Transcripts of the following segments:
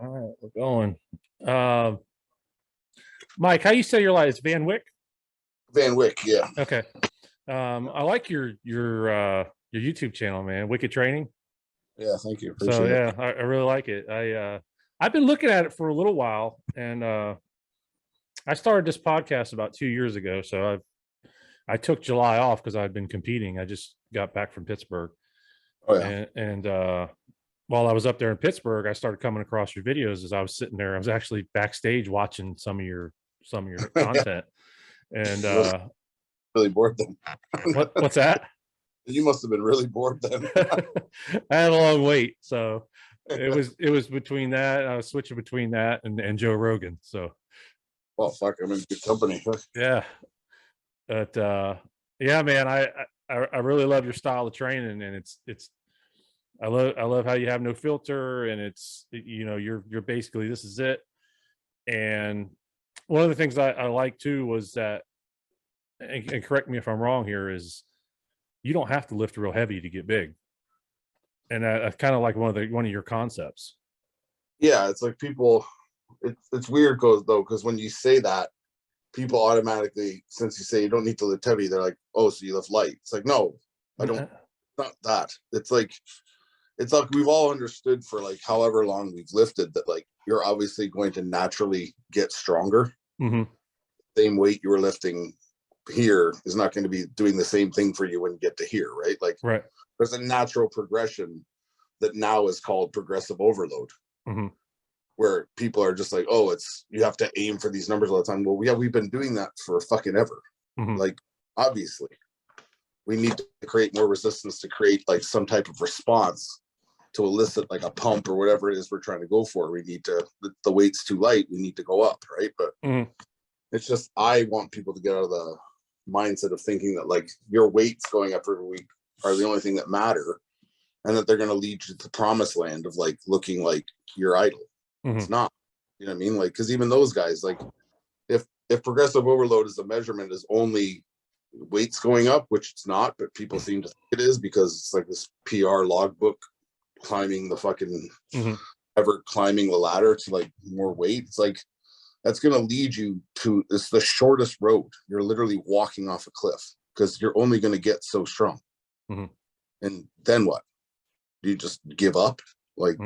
All right, we're going. Um, Mike, how you say your last Van Wyck? Van Wyck, yeah. Okay. I like your YouTube channel, man. Wicked Training. Yeah, thank you. So Appreciate it. yeah, I really like it. I've been looking at it for a little while, and I started this podcast about 2 years ago. So I took July off because I'd been competing. I just got back from Pittsburgh, Oh yeah. and while I was up there in Pittsburgh, I started coming across your videos as I was sitting there. I was actually backstage watching some of your content. And You must have really bored them. what's that? You must have been really bored then. I had a long wait, so it was between that. I was switching between that and Joe Rogan. So Well, fuck, I'm in good company. yeah, but yeah, man, I really love your style of training, and it's I love how you have no filter, and it's you're basically this is it. And one of the things I like too was that, and correct me if I'm wrong here, is you don't have to lift real heavy to get big, and that's kind of like one of your concepts. Yeah, it's like people. It's weird, because when you say that, people automatically, since you say you don't need to lift heavy, they're like, oh, so you lift light. It's like, no, I don't. Not that. It's like we've all understood for like however long we've lifted that like you're obviously going to naturally get stronger. Mm-hmm. Same weight you were lifting here is not going to be doing the same thing for you when you get to here, right? Like Right. there's a natural progression that now is called progressive overload, Mm-hmm. where people are just like, oh, it's you have to aim for these numbers all the time. Well, yeah, we've been doing that for fucking ever. Mm-hmm. Like obviously we need to create more resistance to create like some type of response to elicit like a pump or whatever it is we're trying to go for. We need to, the weight's too light, we need to go up, right? But it's just, I want people to get out of the mindset of thinking that like your weights going up every week are the only thing that matter, and that they're going to lead you to the promised land of like looking like your idol. It's not, you know what I mean? Like, because even those guys, like if progressive overload is a measurement is only weights going up, which it's not, but people seem to think it is, because it's like this PR logbook climbing the fucking ever climbing the ladder to like more weight. It's like that's going to lead you to, it's the shortest road. You're literally walking off a cliff because you're only going to get so strong. And then what? Do you just give up? Like,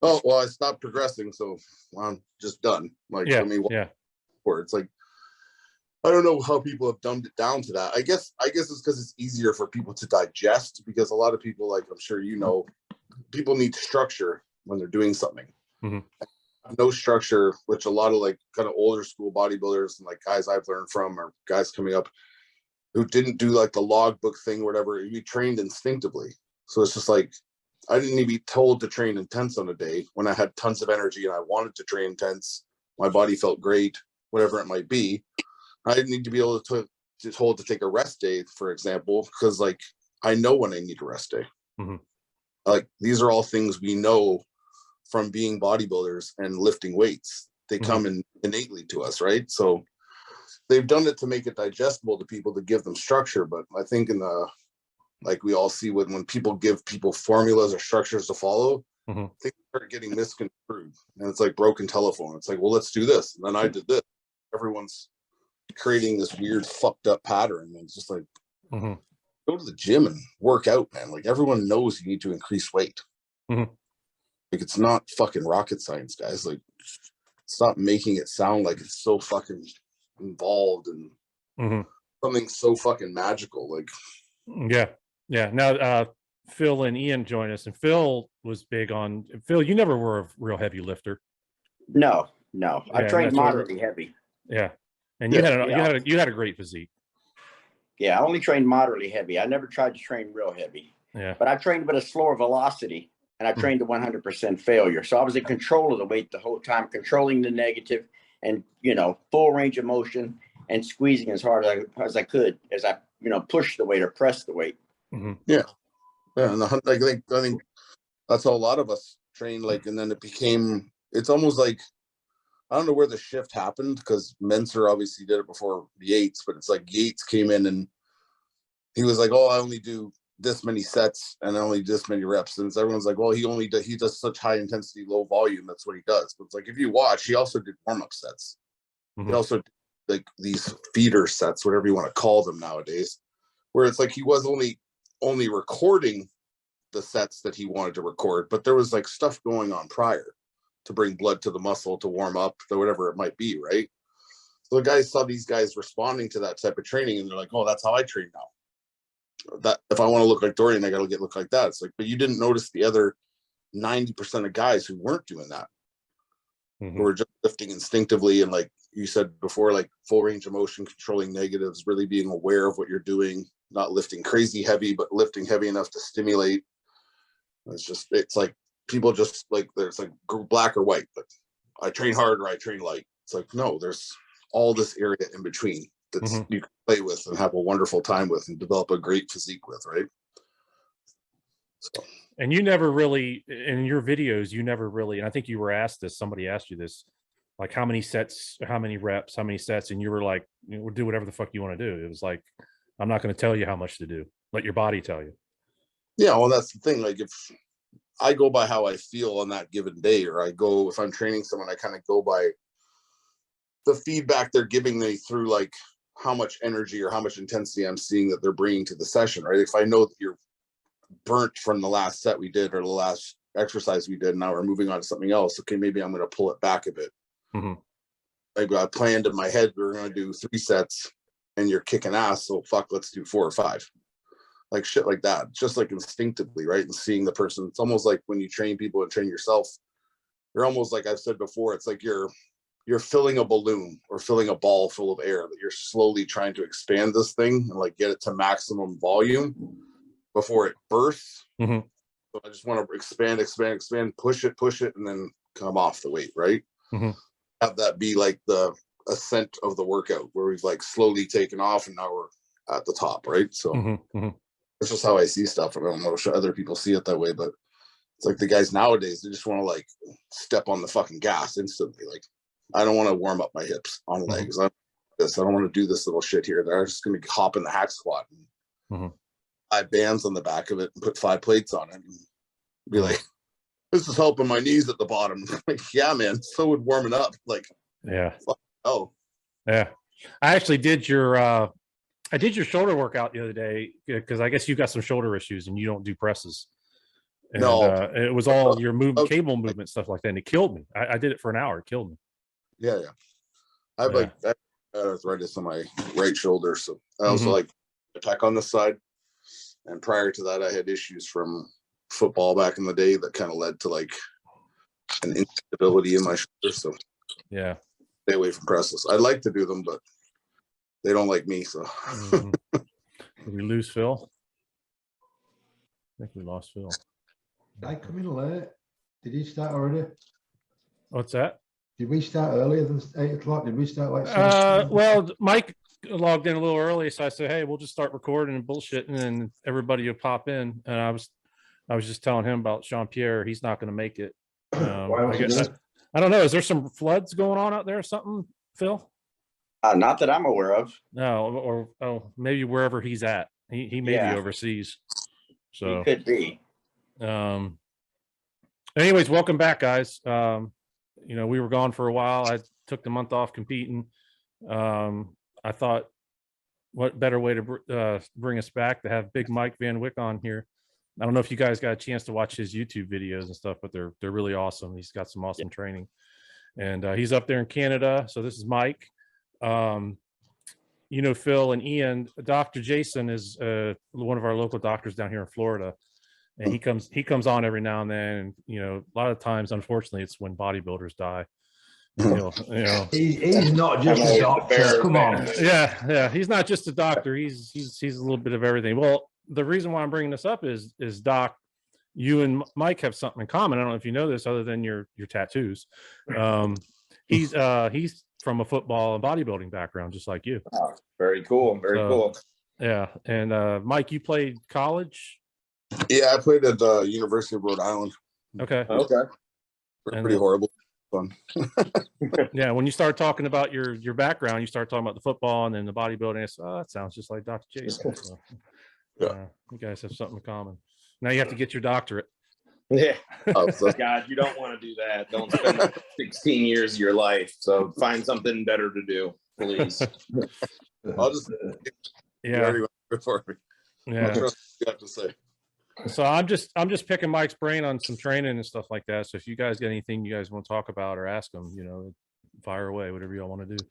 oh, well, I stopped progressing, so I'm just done. Like, Yeah, let me walk yeah. forward. It's like, I don't know how people have dumbed it down to that. I guess it's because it's easier for people to digest, because a lot of people, like I'm sure you know, people need structure when they're doing something. No structure, which a lot of like kind of older school bodybuilders and like guys I've learned from, or guys coming up who didn't do like the logbook thing or whatever, you trained instinctively. So it's just like, I didn't need to be told to train intense on a day when I had tons of energy and I wanted to train intense. My body felt great, whatever it might be. I didn't need to be able to told to take a rest day, for example, because like I know when I need a rest day. Like these are all things we know from being bodybuilders and lifting weights. They come in innately to us, right? So they've done it to make it digestible to people, to give them structure. But I think in the, like we all see when people give people formulas or structures to follow, things start getting misconstrued, and it's like broken telephone. It's like, well, let's do this, and then I did this. Everyone's creating this weird fucked up pattern, and it's just like, go to the gym and work out, man. Like everyone knows you need to increase weight. Like it's not fucking rocket science, guys. Like stop making it sound like it's so fucking involved and something so fucking magical. Like yeah. Now Phil and Ian join us, and Phil was big on Phil. You never were a real heavy lifter. No. I trained moderately heavy. Yeah. And you had a great physique. Yeah, I only trained moderately heavy. I never tried to train real heavy. Yeah. But I trained with a slower velocity, and I trained to 100% failure. So I was in control of the weight the whole time, controlling the negative, and full range of motion, and squeezing as hard as I could as I pushed the weight or pressed the weight. Yeah. And I think that's how a lot of us train. Like, and then it's almost like, I don't know where the shift happened, because Menser obviously did it before Yates, but it's like Yates came in and he was like, oh, I only do this many sets and only this many reps. And everyone's like, well, he does such high intensity, low volume. That's what he does. But it's like, if you watch, he also did warm-up sets. He also did like these feeder sets, whatever you want to call them nowadays, where it's like he was only recording the sets that he wanted to record, but there was like stuff going on prior to bring blood to the muscle, to warm up, to whatever it might be, right? So the guys saw these guys responding to that type of training, and they're like, oh, that's how I train now. That if I want to look like Dorian, I got to look like that. It's like, but you didn't notice the other 90% of guys who weren't doing that, who were just lifting instinctively. And like you said before, like full range of motion, controlling negatives, really being aware of what you're doing, not lifting crazy heavy, but lifting heavy enough to stimulate. It's like people just like, there's like black or white, but I train hard or I train light. It's like, no, there's all this area in between that you can play with and have a wonderful time with and develop a great physique with, right? So. And you never really, in your videos, you never really, and I think you were asked this, somebody asked you this, like how many sets, how many reps, how many sets, and you were like, do whatever the fuck you want to do. It was like, I'm not going to tell you how much to do. Let your body tell you. Yeah, well, that's the thing. Like if I go by how I feel on that given day, or if I'm training someone, I kind of go by the feedback they're giving me through like how much energy or how much intensity I'm seeing that they're bringing to the session, right? If I know that you're burnt from the last set we did or the last exercise we did, and now we're moving on to something else, okay, maybe I'm going to pull it back a bit. Like I planned in my head, we're going to do 3 sets and you're kicking ass, so fuck, let's do 4 or 5. Like shit like that, just like instinctively, right? And seeing the person. It's almost like when you train people and train yourself, you're almost like I've said before, it's like you're filling a balloon or filling a ball full of air that you're slowly trying to expand this thing and like get it to maximum volume before it bursts. So I just want to expand, push it, and then come off the weight, right? Have that be like the ascent of the workout where we've like slowly taken off and now we're at the top, right? So that's just how I see stuff. I don't know if other people see it that way, but it's like the guys nowadays, they just want to like step on the fucking gas instantly. Like, I don't want to warm up my hips on legs. I don't want to do this little shit here. They're just going to hop in the hack squat and 5 bands on the back of it and put 5 plates on it and be like, this is helping my knees at the bottom. Like, yeah, man, so would warming up. Like, yeah. Oh, yeah. I actually did your shoulder workout the other day because I guess you got some shoulder issues and you don't do presses. And, no, it was all your cable movement, stuff like that. And it killed me. I did it for an hour. It killed me. Yeah. I have like arthritis on my right shoulder. So I also like attack on this side. And prior to that, I had issues from football back in the day that kind of led to like an instability in my shoulder. So yeah, stay away from presses. I'd like to do them, but they don't like me. So did we lose Phil? I think we lost Phil. Did I come in late? Did he start already? What's that? Did we start earlier than 8 o'clock? Did we start like well, Mike logged in a little early, so I said, hey, we'll just start recording and bullshitting and everybody will pop in. And I was just telling him about Jean-Pierre. He's not going to make it. I don't know. Is there some floods going on out there or something, Phil? Not that I'm aware of. No, or maybe wherever he's at. He may be overseas. So he could be. Anyways, welcome back, guys. We were gone for a while. I took the month off competing. I thought, what better way to bring us back to have Big Mike Van Wyck on here. I don't know if you guys got a chance to watch his YouTube videos and stuff, but they're really awesome. He's got some awesome training, and he's up there in Canada. So this is Mike. Phil and Ian. Dr. Jason is one of our local doctors down here in Florida, and he comes on every now and then. And, a lot of times, unfortunately, it's when bodybuilders die. He's not just a doctor. Come on. Yeah. He's not just a doctor. He's a little bit of everything. Well, the reason why I'm bringing this up is Doc, you and Mike have something in common. I don't know if you know this, other than your tattoos. He's from a football and bodybuilding background, just like you. Oh, very cool. Very cool. Yeah. And Mike, you played college? Yeah, I played at the University of Rhode Island. Okay. Pretty horrible. Fun. Yeah, when you start talking about your background, you start talking about the football and then the bodybuilding. I said, that sounds just like Dr. Jason. So. You guys have something in common. Now you have to get your doctorate. Yeah. So God, you don't want to do that. Don't spend 16 years of your life. So find something better to do, please. I'll just you Yeah. already went before me. I'll Yeah. trust what you have to say. So I'm just picking Mike's brain on some training and stuff like that. So if you guys got anything you guys want to talk about or ask him, fire away, whatever y'all want to do.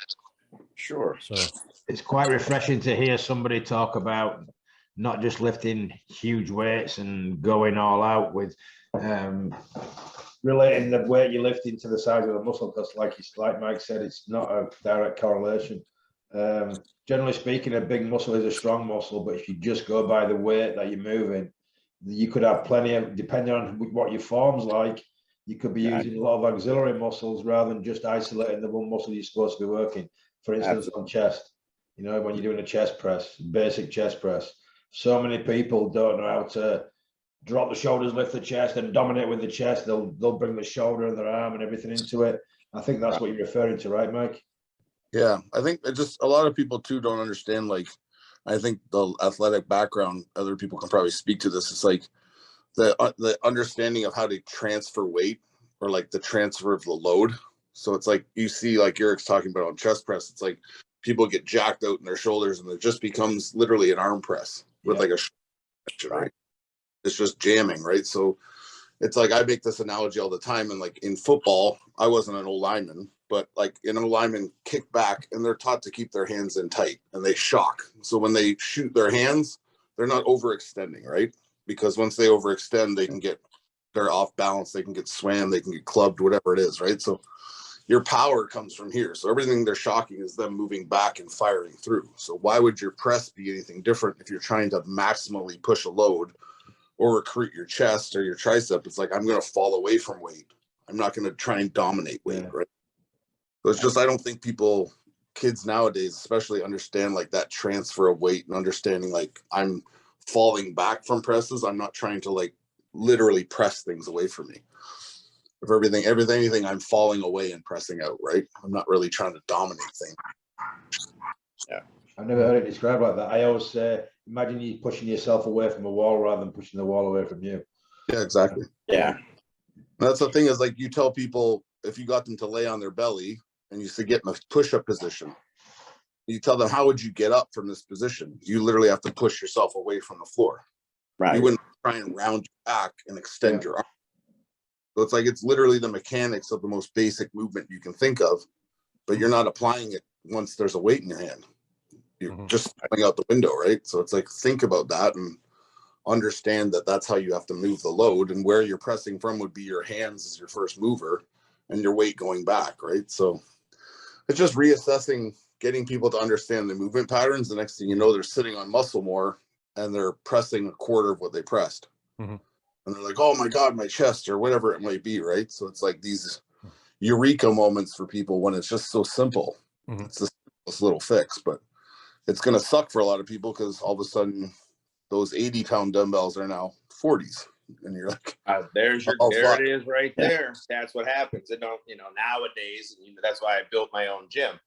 Sure. So It's quite refreshing to hear somebody talk about not just lifting huge weights and going all out with relating the weight you're lifting to the size of the muscle, because like Mike said, it's not a direct correlation. Generally speaking, a big muscle is a strong muscle, but if you just go by the weight that you're moving, you could have plenty of, depending on what your form's like, you could be using a lot of auxiliary muscles rather than just isolating the one muscle you're supposed to be working. For instance, on chest, when you're doing a chest press, basic chest press, so many people don't know how to drop the shoulders, lift the chest, and dominate with the chest. They'll bring the shoulder and their arm and everything into it. I think that's what you're referring to, right, Mike? Yeah, I think it just a lot of people too don't understand. Like, I think the athletic background, other people can probably speak to this. It's like the understanding of how to transfer weight, or like the transfer of the load. So it's like you see, like Eric's talking about on chest press. It's like people get jacked out in their shoulders, and it just becomes literally an arm press with like a right. It's just jamming, right? So it's like I make this analogy all the time, and like in football, I wasn't an old lineman, but like an old lineman kick back, and they're taught to keep their hands in tight, and they shock. So when they shoot their hands, they're not overextending, right? Because once they overextend, they're off balance, they can get swam, they can get clubbed, whatever it is, right? So your power comes from here. So everything they're shocking is them moving back and firing through. So why would your press be anything different if you're trying to maximally push a load or recruit your chest or your tricep? It's like, I'm going to fall away from weight. I'm not going to try and dominate weight, right? So it's just, I don't think kids nowadays especially understand like that transfer of weight and understanding like I'm falling back from presses. I'm not trying to like literally press things away from me. If anything, I'm falling away and pressing out, right? I'm not really trying to dominate things. Yeah. I've never heard it described like that. I always say, imagine you pushing yourself away from a wall rather than pushing the wall away from you. Yeah, exactly. Yeah. That's the thing is like you tell people if you got them to lay on their belly and you say get in a push-up position, you tell them, how would you get up from this position? You literally have to push yourself away from the floor. Right. You wouldn't try and round your back and extend your arm. So it's like it's literally the mechanics of the most basic movement you can think of, but you're not applying it once there's a weight in your hand. You're just going out the window, right? So it's like think about that and understand that that's how you have to move the load, and where you're pressing from would be your hands as your first mover and your weight going back, right? So it's just reassessing, getting people to understand the movement patterns. The next thing you know, they're sitting on muscle more and they're pressing a quarter of what they pressed. And they're like, oh my God, my chest, or whatever it might be, right? So it's like these eureka moments for people when it's just so simple. It's this little fix, but it's going to suck for a lot of people because all of a sudden those 80-pound dumbbells are now 40s. And you're like, there fuck. it is right there. That's what happens. It don't, nowadays, and that's why I built my own gym.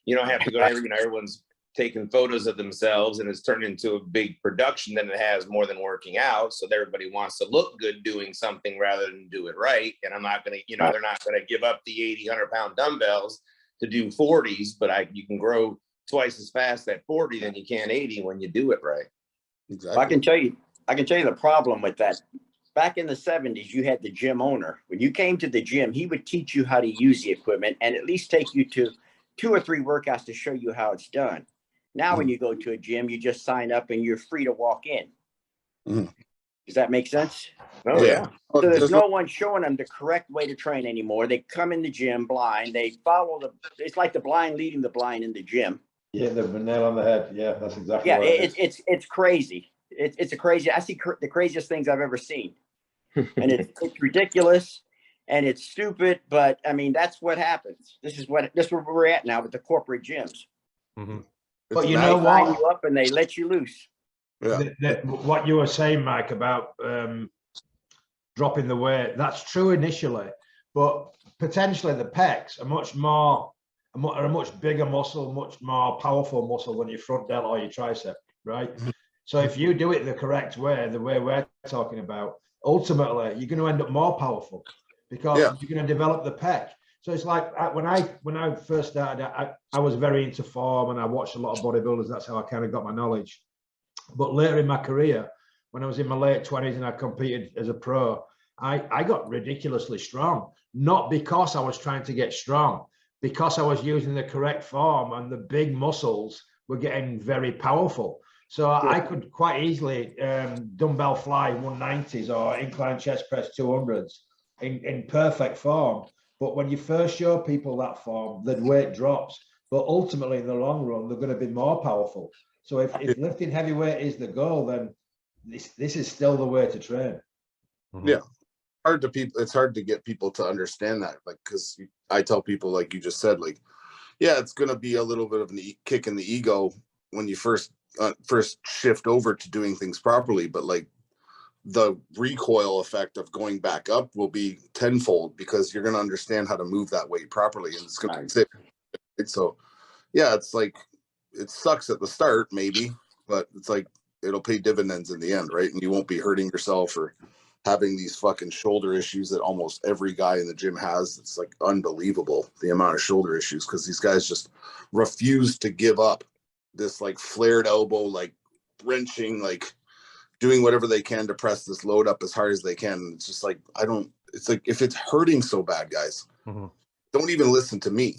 You don't have to go everyone's taking photos of themselves and it's turned into a big production than it has more than working out. So everybody wants to look good doing something rather than do it right. And I'm not going to, they're not going to give up the 80, 100-pound dumbbells to do 40s, but you can grow twice as fast at 40 than you can 80 when you do it right. Exactly. Well, I can tell you the problem with that. Back in the 70s, you had the gym owner. When you came to the gym, he would teach you how to use the equipment and at least take you to 2 or 3 workouts to show you how it's done. Now, when you go to a gym, you just sign up and you're free to walk in. Does that make sense? Oh, yeah. So there's no one showing them the correct way to train anymore. They come in the gym blind. They follow it's like the blind leading the blind in the gym. Yeah, the nail on the head. Yeah, that's exactly right. It's crazy. It's a crazy. I see the craziest things I've ever seen. And it's ridiculous and it's stupid. But I mean, that's what happens. This is where we're at now with the corporate gyms. But you know what? They sign you up and they let you loose. Yeah. What you were saying, Mike, about dropping the weight, that's true initially, but potentially the pecs are a much bigger muscle, much more powerful muscle than your front delt or your tricep, right? So if you do it the correct way, the way we're talking about, ultimately you're going to end up more powerful because you're going to develop the pec. So it's like when I first started, I was very into form and I watched a lot of bodybuilders. That's how I kind of got my knowledge. But later in my career, when I was in my late 20s and I competed as a pro, I got ridiculously strong, not because I was trying to get strong, because I was using the correct form and the big muscles were getting very powerful. So I could quite easily dumbbell fly 190s or incline chest press 200s in perfect form. But when you first show people that form, the weight drops. But ultimately, in the long run, they're going to be more powerful. So if lifting heavy weight is the goal, then this is still the way to train. Yeah. It's hard to get people to understand that, like, because I tell people, like you just said, like, yeah, it's going to be a little bit of a kick in the ego when you first shift over to doing things properly, but like the recoil effect of going back up will be tenfold because you're going to understand how to move that weight properly, and it's going to sit. So yeah, it's like, it sucks at the start maybe, but it's like it'll pay dividends in the end, right? And you won't be hurting yourself or having these fucking shoulder issues that almost every guy in the gym has. It's like unbelievable the amount of shoulder issues because these guys just refuse to give up this like flared elbow, like wrenching, like doing whatever they can to press this load up as hard as they can. And it's just like, it's like, if it's hurting so bad, guys, don't even listen to me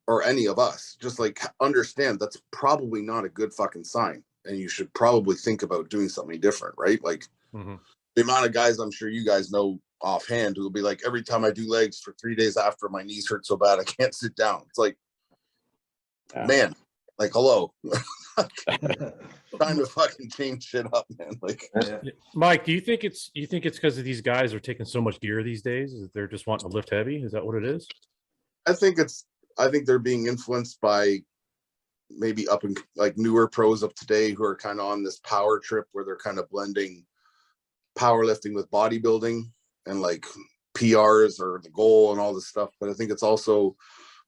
or any of us. Just like understand that's probably not a good fucking sign. And you should probably think about doing something different, right? Like the amount of guys I'm sure you guys know offhand who will be like, every time I do legs for 3 days after, my knees hurt so bad I can't sit down. It's like, man, like, hello. Trying to fucking change shit up, man. Like, Mike, do you think it's because of these guys are taking so much gear these days? Is they're just wanting to lift heavy? Is that what it is? I think they're being influenced by maybe up and like newer pros of today who are kind of on this power trip where they're kind of blending powerlifting with bodybuilding and like PRs or the goal and all this stuff. But I think it's also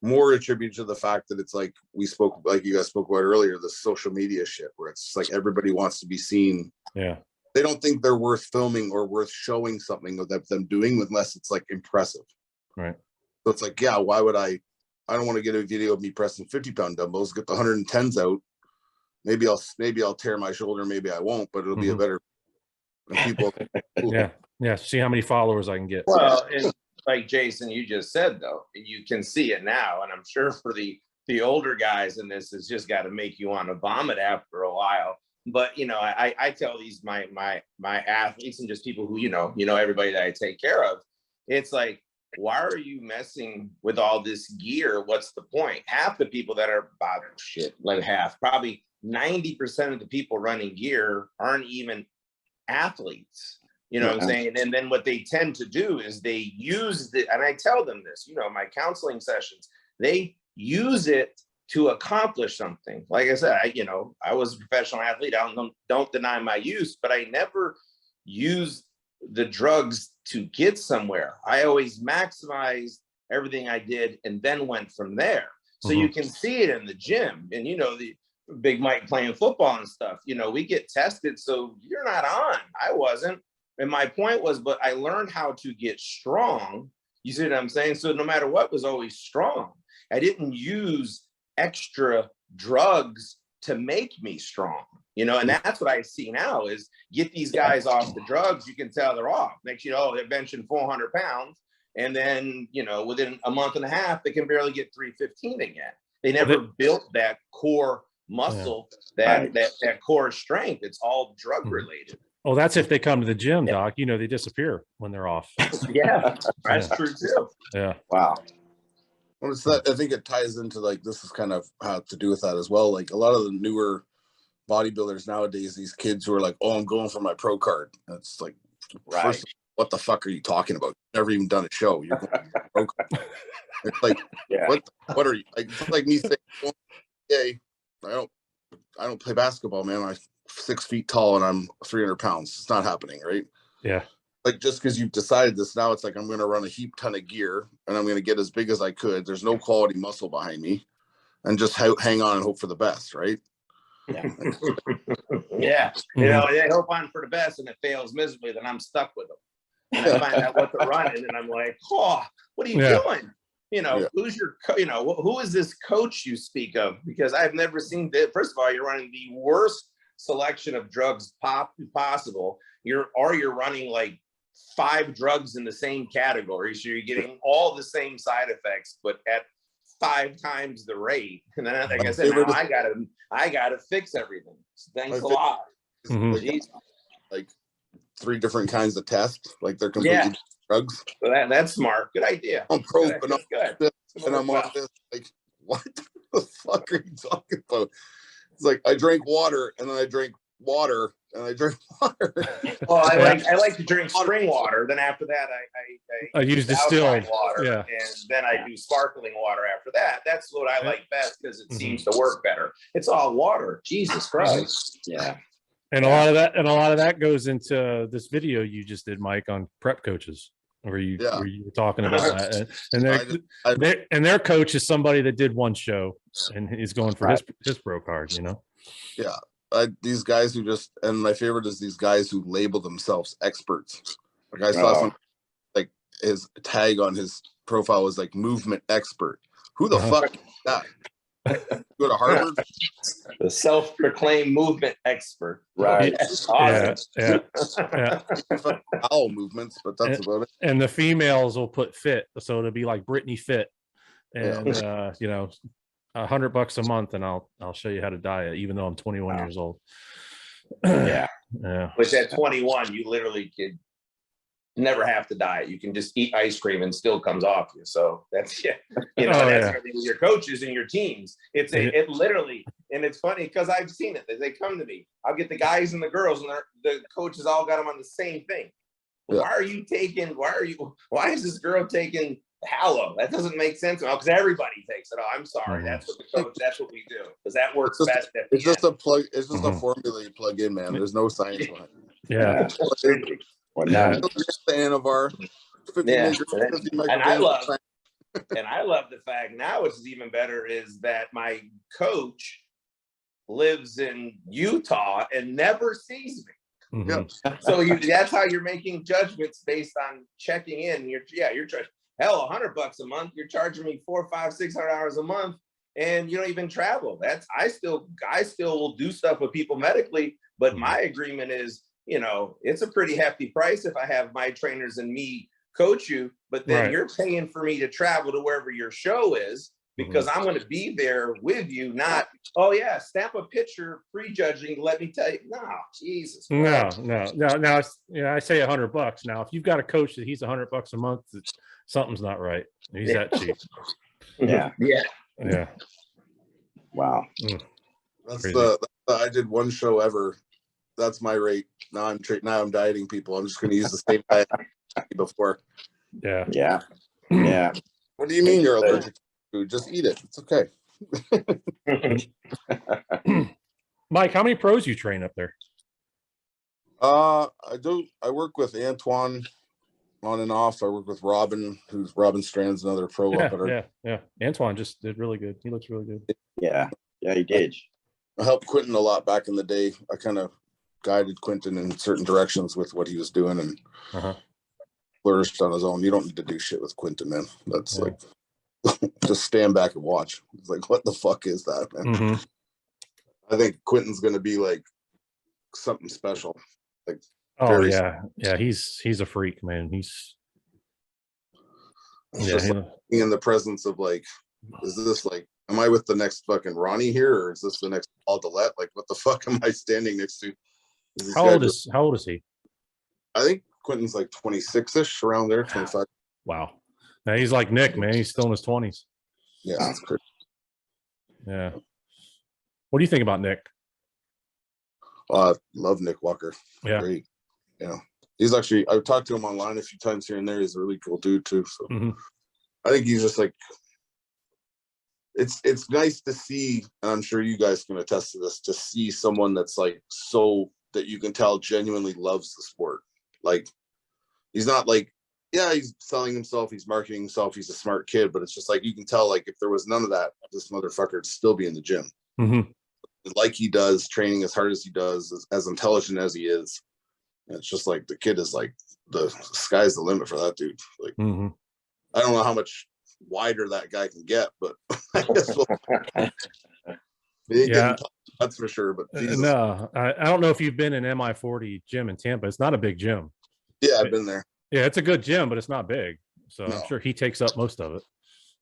more attributed to the fact that it's like like you guys spoke about earlier, the social media shit where it's like everybody wants to be seen. Yeah. They don't think they're worth filming or worth showing something of them doing unless it's like impressive. Right. So it's like, yeah, why would I don't want to get a video of me pressing 50-pound dumbbells, get the 110s out. Maybe I'll tear my shoulder, maybe I won't, but it'll be a better people. Yeah. See how many followers I can get. Well, and like Jason, you just said though, you can see it now, and I'm sure for the older guys in this, it's just got to make you want to vomit after a while. But I tell these my athletes and just people who everybody that I take care of, it's like, why are you messing with all this gear? What's the point? Half the people that are bothered shit, like half, probably 90% of the people running gear aren't even athletes. You know what I'm saying? And then what they tend to do is they use and I tell them this, my counseling sessions, they use it to accomplish something. Like I said, I was a professional athlete. I don't deny my use, but I never used the drugs to get somewhere. I always maximized everything I did and then went from there. So you can see it in the gym, and the Big Mike playing football and stuff, we get tested. So you're not on. I wasn't. And my point was, but I learned how to get strong. You see what I'm saying? So no matter what, was always strong. I didn't use extra drugs to make me strong, and that's what I see now is get these guys off the drugs. You can tell they're off. Next, they're benching 400 pounds. And then, within a month and a half, they can barely get 315 again. They never built that core muscle, that core strength. It's all drug related. Oh, that's if they come to the gym, Doc. They disappear when they're off. Yeah, that's true too. Yeah. Wow. Well, I think it ties into like, this is kind of how to do with that as well. Like a lot of the newer bodybuilders nowadays, these kids who are like, oh, I'm going for my pro card. It's like, first, what the fuck are you talking about? You've never even done a show. You're going for pro card. It's like, what are you like? It's like me saying, well, hey, I don't play basketball, man. I'm 6 feet tall and I'm 300 pounds. It's not happening, right? Yeah. Like, just because you've decided this, now it's like, I'm going to run a heap ton of gear and I'm going to get as big as I could. There's no quality muscle behind me, and just hang on and hope for the best, right? Yeah. Yeah. You know, they hope on for the best and it fails miserably, then I'm stuck with them. And I find out what they're running and I'm like, oh, what are you Yeah. doing? You know, Yeah. who's your, you know, who is this coach you speak of? Because I've never seen that. First of all, you're running the worst selection of drugs possible. You're running like 5 drugs in the same category. So you're getting all the same side effects, but at 5 times the rate. And then, like I said, now I gotta fix everything. So thanks a lot. Mhm. Jeez. Like 3 different kinds of tests, like they're completely Yeah. different drugs. So that's smart. Good idea. I'm pro, but I'm Good. and I'm on this. Like, what the fuck are you talking about? It's like I drank water, and then I drank water, and I drank water. Well, I like to drink spring water. Then after that, I use alkaline distilled. water, Yeah. and then I do sparkling water after that. That's what I like best because it Mhm. seems to work better. It's all water. Jesus Christ. Yeah. And a lot of that goes into this video you just did, Mike, on prep coaches, where you were talking about that, and their coach is somebody that did one show and he's going for his pro card, you know. Yeah, these guys who just, and my favorite is these guys who label themselves experts. Like I saw some, like his tag on his profile was like movement expert. Who the fuck is that? Go to Harvard. The self-proclaimed movement expert. Right. That's awesome. Yeah. Bowel movements, but that's about it. And the females will put fit, so it'll be like Britney Fit, and you know, $100 a month, and I'll show you how to diet, even though I'm 21 years old. Yeah. Yeah. Which at 21, you literally could never have to diet. You can just eat ice cream and still comes off you. So that's everything with your coaches and your teams. It literally, and it's funny because I've seen it. They come to me. I'll get the guys and the girls, and the coaches all got them on the same thing. Yeah. Why is this girl taking Hallow? That doesn't make sense. Because everybody takes it. Oh, I'm sorry. That's what the coach, that's what we do. Because that works best. It's just a plug. It's just a formula you plug in, man. There's no science behind it. Yeah. The Anavar. And I love the fact now, which is even better, is that my coach lives in Utah and never sees me. Mhm. So that's how you're making judgments based on checking in. You're charging $100 a month. You're charging me $400, $500, $600 a month, and you don't even travel. I still will do stuff with people medically, but my agreement is, you know, it's a pretty hefty price if I have my trainers and me coach you, but then you're paying for me to travel to wherever your show is, because I'm going to be there with you, not, stamp a picture prejudging. Let me tell you, no, Jesus. No. I say $100. Now, if you've got a coach that he's $100 a month, something's not right. He's that cheap. Yeah. Wow. That's I did one show ever. That's my rate. Now I'm dieting people. I'm just going to use the same diet before. Yeah. What do you mean you're allergic to food? Just eat it. It's okay. Mike, how many pros you train up there? I work with Antoine on and off. I work with Robin Strand's another pro up at our. Yeah. Antoine just did really good. He looks really good. Yeah, he did. I helped Quentin a lot back in the day. I kind of guided Quentin in certain directions with what he was doing, and flourished on his own. You don't need to do shit with Quentin, man. That's like just stand back and watch. It's like, what the fuck is that, man? I think Quentin's gonna be like something special. Like, he's a freak, man. He's in the presence of like, is this like, am I with the next fucking Ronnie here, or is this the next Paul Dillette? Like, what the fuck am I standing next to? How old is he? I think Quentin's like 26-ish, around there, 25. Wow. Now he's like Nick, man. He's still in his 20s. Yeah, that's crazy. Yeah. What do you think about Nick? I love Nick Walker. Yeah. Great. Yeah. He's actually, I've talked to him online a few times here and there. He's a really cool dude too. So I think he's just like, it's nice to see, and I'm sure you guys can attest to this, to see someone that's like, so that you can tell genuinely loves the sport. Like, he's not like, he's selling himself, he's marketing himself, he's a smart kid, but it's just like, you can tell, like, if there was none of that, this motherfucker would still be in the gym. like he does, training as hard as he does, as intelligent as he is. And it's just like the kid is like the sky's the limit for that dude. Like Mhm. I don't know how much wider that guy can get, but I guess he ain't Yeah. getting tough, that's for sure. But Jesus. No, I don't know if you've been in MI40 gym in Tampa. It's not a big gym. Yeah, I've been there. Yeah, it's a good gym, but it's not big. So No. I'm sure he takes up most of it.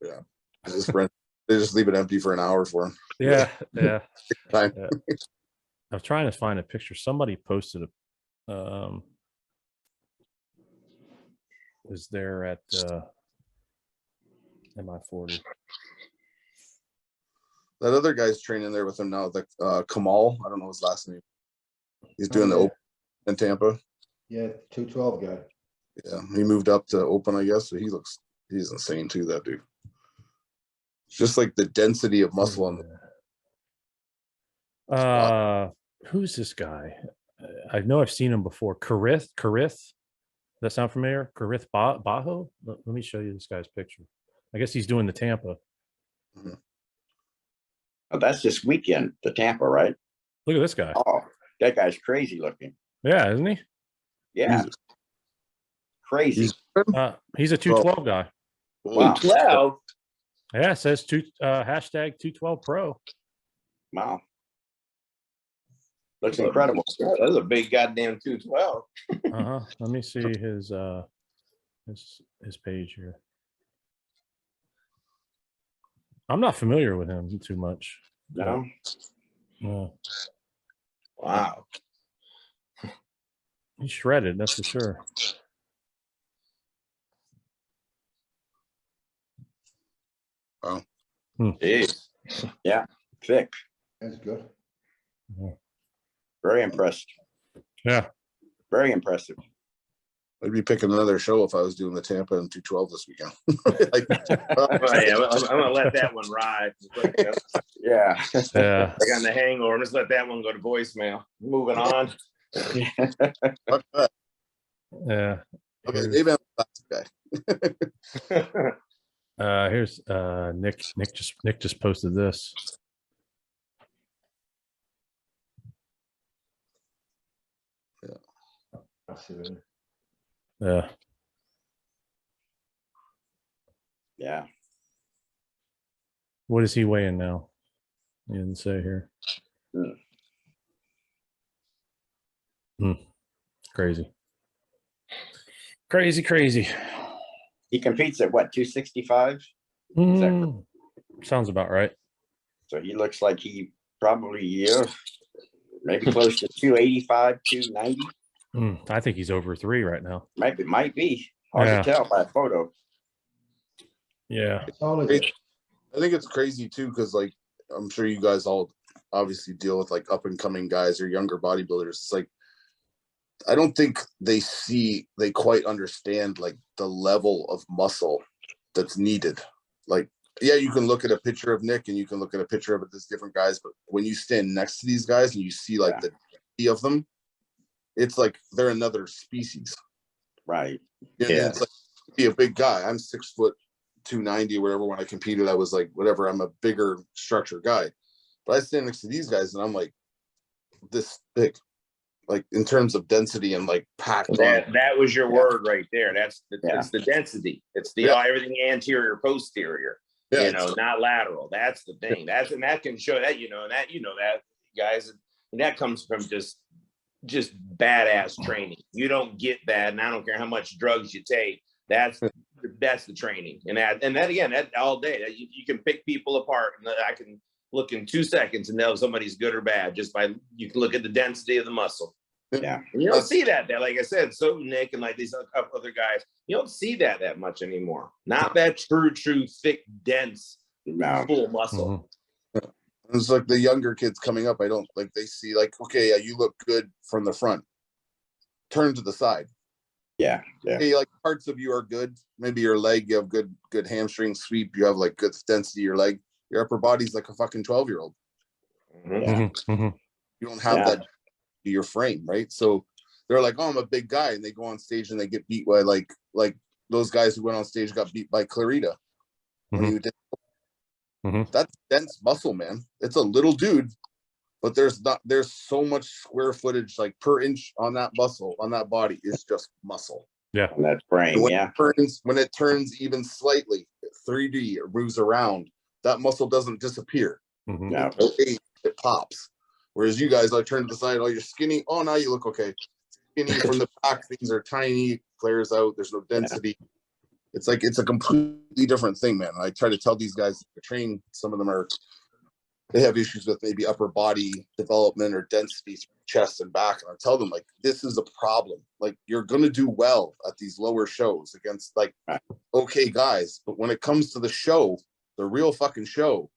Yeah, they just leave it empty for an hour for him. Yeah, yeah. Time. Yeah. I was trying to find a picture. Somebody posted a was there at MI40. That other guy's training there with him now, the Kamal. I don't know his last name. He's doing the yeah. open in Tampa. Yeah, 212 guy. Yeah, he moved up to open, I guess. So he's insane too, that dude. Just like the density of muscle on Who's this guy? I know I've seen him before. Karith. Does that sound familiar? Karith Bajo? Let me show you this guy's picture. I guess he's doing the Tampa. Oh, that's this weekend, the Tampa, right? Look at this guy. Oh, that guy's crazy looking. Yeah, isn't he? Yeah, Jesus. crazy. He's a 212 guy. Wow. 12. Yeah, it says hashtag 212 pro. Wow. Looks incredible. That's a big goddamn 212. Let me see his page here. I'm not familiar with him too much. No. No, Wow. he's shredded, that's for sure. Jeez. Yeah, thick. That's good. Very impressed. Yeah. Very impressive. I'd be picking another show if I was doing the Tampa and 212 this weekend. Like, Oh, yeah, I'm gonna let that one ride. Yeah. Yeah. Like on the hangover, just let that one go to voicemail. Moving on. fuck that. Yeah. Okay, Here's, maybe I'm a classic guy. here's Nick just posted this. Massive. Yeah. Yeah. What is he weighing now? He didn't say here. Crazy. Crazy. He competes at what, 265? Sounds about right. So he looks like he probably, maybe close to 285, 290. I think he's over 3 right now. Might be. Hard Yeah. to tell by a photo. Yeah. All is it? I think it's crazy too, because like I'm sure you guys all obviously deal with like up and coming guys or younger bodybuilders. It's like I don't think they quite understand like the level of muscle that's needed. Like, yeah, you can look at a picture of Nick and you can look at a picture of these different guys, but when you stand next to these guys and you see like the density of them, it's like they're another species. Right. You know, Yeah. it's like be a big guy. I'm 6 foot 290 or whatever. When I competed, I was like, whatever, I'm a bigger structure guy. But I stand next to these guys and I'm like this big, like in terms of density and like packed on. That was your word right there. It's the density. It's the everything anterior, posterior. Yeah, You know, not lateral. That's the thing. And that can show that, that guys, and that comes from just badass training. You don't get that, and I don't care how much drugs you take. That's the training, and that again, that all day. That you can pick people apart, and I can look in 2 seconds and know if somebody's good or bad just by you can look at the density of the muscle. Yeah. And you don't see that. Like I said, so Nick and like these other guys, you don't see that much anymore. Not that true, thick, dense, No. full muscle. It's like the younger kids coming up. I don't like they see like, okay, yeah, you look good from the front. Turn to the side. Yeah. Okay, like parts of you are good. Maybe your leg, you have good hamstring sweep. You have like good density. Your leg, your upper body's like a fucking 12-year-old. Yeah. You don't have that to your frame, right? So they're like, oh, I'm a big guy, and they go on stage and they get beat by like those guys who went on stage got beat by Clarita. When he did. That's dense muscle, man. It's a little dude, but there's so much square footage, like per inch on that muscle, on that body is just muscle. On that frame, And yeah. when it turns even slightly, 3D or moves around, that muscle doesn't disappear. Mhm. No. It pops. Whereas you guys, like, turn to the side, oh, you're skinny. Oh, now you look okay. Skinny from the back, things are tiny, flares out. There's no density. It's like it's a completely different thing, man. I try to tell these guys to train. Some of them they have issues with maybe upper body development or density, chest and back. And I tell them, like, this is a problem. Like, you're gonna do well at these lower shows against like okay guys, but when it comes to the show, the real fucking show,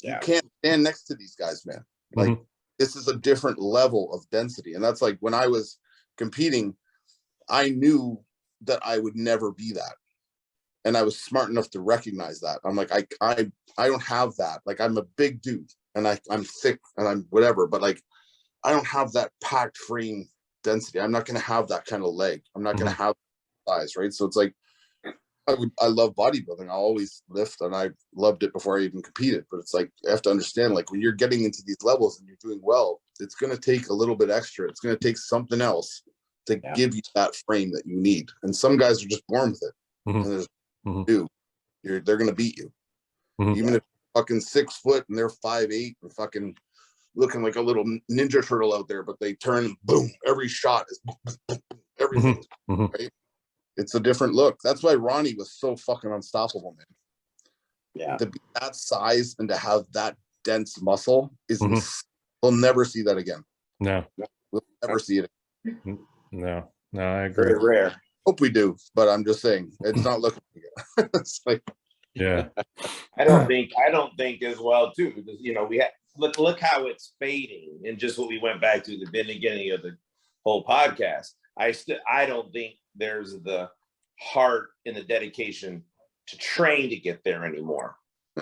you can't stand next to these guys, man. Like, this is a different level of density. And that's like when I was competing, I knew that I would never be that. And I was smart enough to recognize that. I'm like, I don't have that. Like, I'm a big dude and I'm thick and I'm whatever, but like, I don't have that packed frame density. I'm not going to have that kind of leg. I'm not going to have size, right? So it's like, I love bodybuilding. I always lift and I loved it before I even competed. But it's like, I have to understand, like, when you're getting into these levels and you're doing well, it's going to take a little bit extra. It's going to take something else to give you that frame that you need. And some guys are just born with it. And there's they're going to beat you. Even if you're fucking 6 foot and they're 5'8" and fucking looking like a little ninja turtle out there, but they turn, boom, every shot is everything, right? It's a different look. That's why Ronnie was so fucking unstoppable, man. Yeah. To be that size and to have that dense muscle is, we'll never see that again. No. We'll never see it. No, I agree. Very rare. Hope we do, but I'm just saying it's not looking good. It's like, Yeah. I don't think as well too, because we have look how it's fading, and just what we went back to the beginning of the whole podcast. I don't think there's the heart and the dedication to train to get there anymore.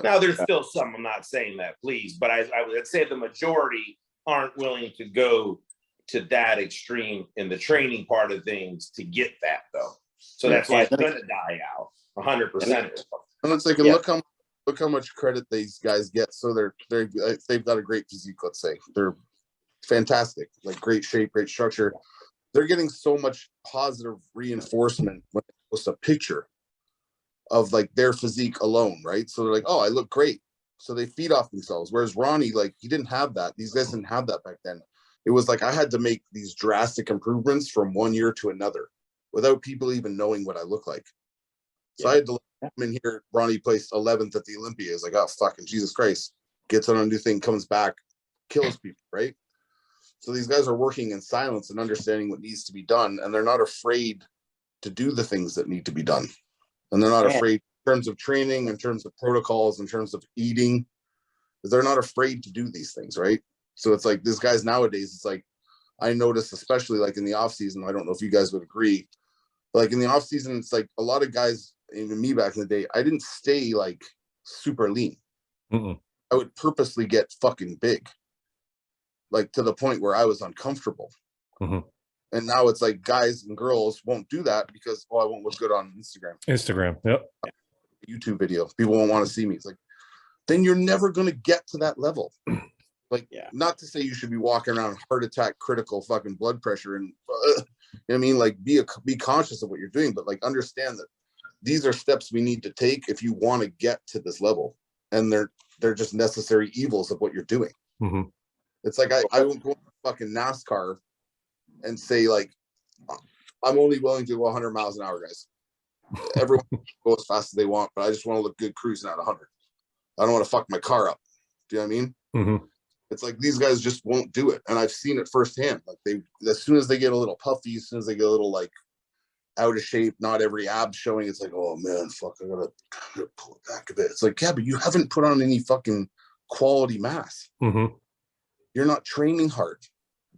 Now there's still some, I'm not saying that, please, but I would say the majority aren't willing to go to that extreme in the training part of things to get that, though. So that's why it's gonna die out 100%. And it's like, and look how much credit these guys get. So they've got a great physique. Let's say they're fantastic, like great shape, great structure. They're getting so much positive reinforcement when it was a picture of like their physique alone, right? So they're like, oh, I look great. So they feed off themselves. Whereas Ronnie, like, he didn't have that. These guys didn't have that back then. It was like I had to make these drastic improvements from one year to another without people even knowing what I look like. So I had to come in here. Ronnie placed 11th at the Olympia. It's like, oh, fucking Jesus Christ. Gets on a new thing, comes back, kills people, right? So these guys are working in silence and understanding what needs to be done. And they're not afraid to do the things that need to be done. And they're not afraid in terms of training, in terms of protocols, in terms of eating. They're not afraid to do these things, right? So it's like these guys nowadays, it's like, I notice, especially like in the off season, I don't know if you guys would agree, but like in the off season, it's like a lot of guys, even me back in the day, I didn't stay like super lean. I would purposely get fucking big, like to the point where I was uncomfortable. And now it's like guys and girls won't do that because, oh, I won't look good on Instagram. Yep. YouTube video. People won't want to see me. It's like, then you're never going to get to that level. Like, not to say you should be walking around heart attack, critical fucking blood pressure, and you know what I mean, like be conscious of what you're doing, but like understand that these are steps we need to take if you want to get to this level, and they're just necessary evils of what you're doing. It's like I won't go to fucking NASCAR and say like, I'm only willing to go 100 miles an hour, guys. Everyone can go as fast as they want, but I just want to look good cruising at 100. I don't want to fuck my car up. Do you know what I mean? It's like these guys just won't do it, and I've seen it firsthand. Like as soon as they get a little puffy, as soon as they get a little like out of shape, not every ab showing, it's like, oh man, fuck, I gotta pull it back a bit. It's like, yeah, but you haven't put on any fucking quality mass. You're not training hard.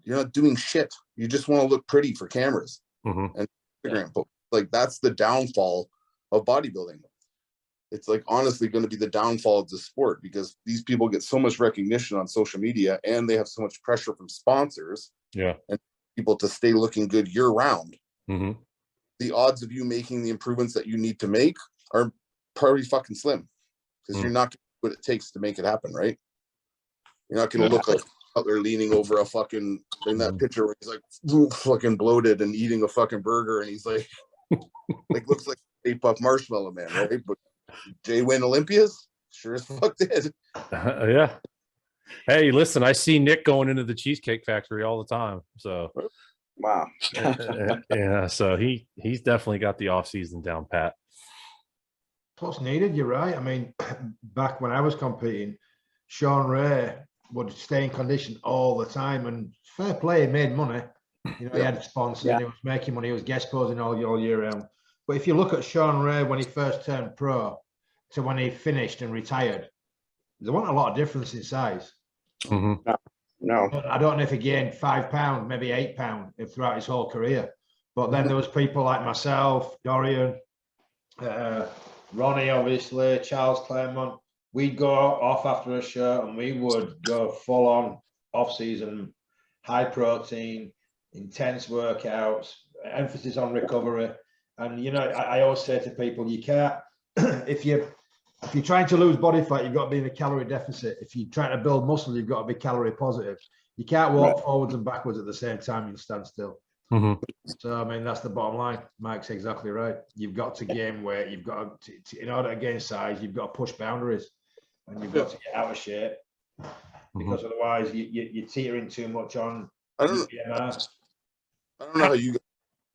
You're not doing shit. You just want to look pretty for cameras and Instagram. But like that's the downfall of bodybuilding. It's like honestly going to be the downfall of the sport because these people get so much recognition on social media and they have so much pressure from sponsors and people to stay looking good year round. The odds of you making the improvements that you need to make are pretty fucking slim because you're not going to do what it takes to make it happen, right? You're not going to look like Cutler leaning over a fucking in that picture where he's like fucking bloated and eating a fucking burger, and he's like, looks like a puff marshmallow man, right? But Jay win Olympias, sure as fuck did. Yeah. Hey, listen, I see Nick going into the Cheesecake Factory all the time. So Wow. yeah, so he's definitely got the off season down pat. What's needed, you're right. I mean, back when I was competing, Sean Ray would stay in condition all the time, and fair play, he made money. You know, he had a sponsor, and he was making money, he was guest posing all year round. But if you look at Sean Ray when he first turned pro to when he finished and retired, there wasn't a lot of difference in size. Mm-hmm. No. I don't know if he gained 5 pounds, maybe 8 pounds throughout his whole career. But then there was people like myself, Dorian, Ronnie, obviously, Charles Claremont. We'd go off after a show and we would go full on off season, high protein, intense workouts, emphasis on recovery. And, you know, I always say to people, you can't, if you're trying to lose body fat, you've got to be in a calorie deficit. If you're trying to build muscle, you've got to be calorie positive. You can't walk forwards and backwards at the same time. You'll stand still. Mm-hmm. So, I mean, that's the bottom line. Mike's exactly right. You've got to gain weight. You've got to, in order to gain size, you've got to push boundaries, and you've got to get out of shape, because otherwise you're teetering too much on. I don't know how you.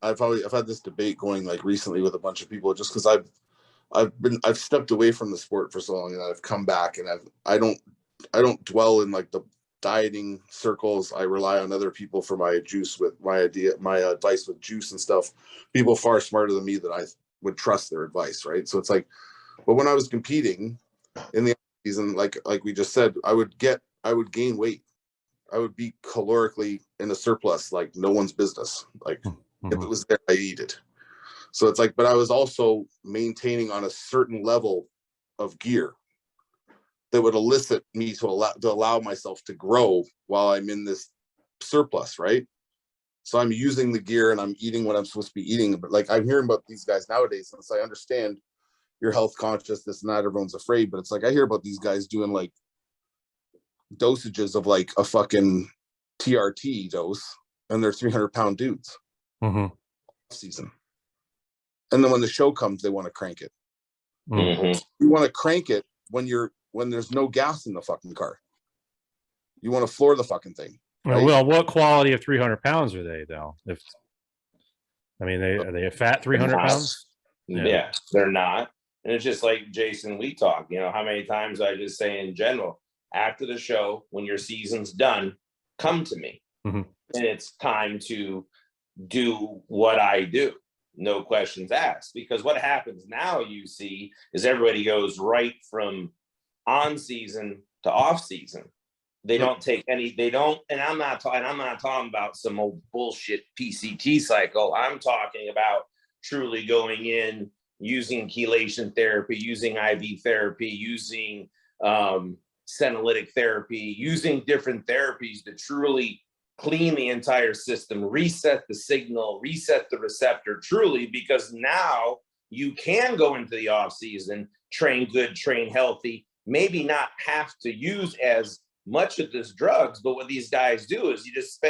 I've had this debate going like recently with a bunch of people, just because I've stepped away from the sport for so long, and I've come back, and I don't dwell in like the dieting circles. I rely on other people for my juice with my advice with juice and stuff. People far smarter than me that I would trust their advice, right? So it's like, but when I was competing in the season, like we just said, I would gain weight. I would be calorically in a surplus, like no one's business. Like if it was there, I eat it. So it's like, but I was also maintaining on a certain level of gear that would elicit me to allow myself to grow while I'm in this surplus, right? So I'm using the gear and I'm eating what I'm supposed to be eating. But like I'm hearing about these guys nowadays, and so I understand you're health conscious, this and that, everyone's afraid, but it's like I hear about these guys doing like dosages of like a fucking TRT dose, and they're 300-pound dudes season. And then when the show comes, they want to crank it. You want to crank it when there's no gas in the fucking car. You want to floor the fucking thing. Right? Well, what quality of 300 pounds are they though? Are they a fat 300 pounds? Yeah, they're not. And it's just like Jason, we talk, you know, how many times I just say in general, after the show, when your season's done, come to me. And it's time to do what I do. No questions asked. Because what happens now, you see, is everybody goes right from on season to off season. They don't take any, and I'm not talking about some old bullshit PCT cycle. I'm talking about truly going in, using chelation therapy, using IV therapy, using senolytic therapy, using different therapies to truly clean the entire system, reset the signal, reset the receptor truly, because now you can go into the off season, train good, train healthy, maybe not have to use as much of this drugs. But what these guys do is you just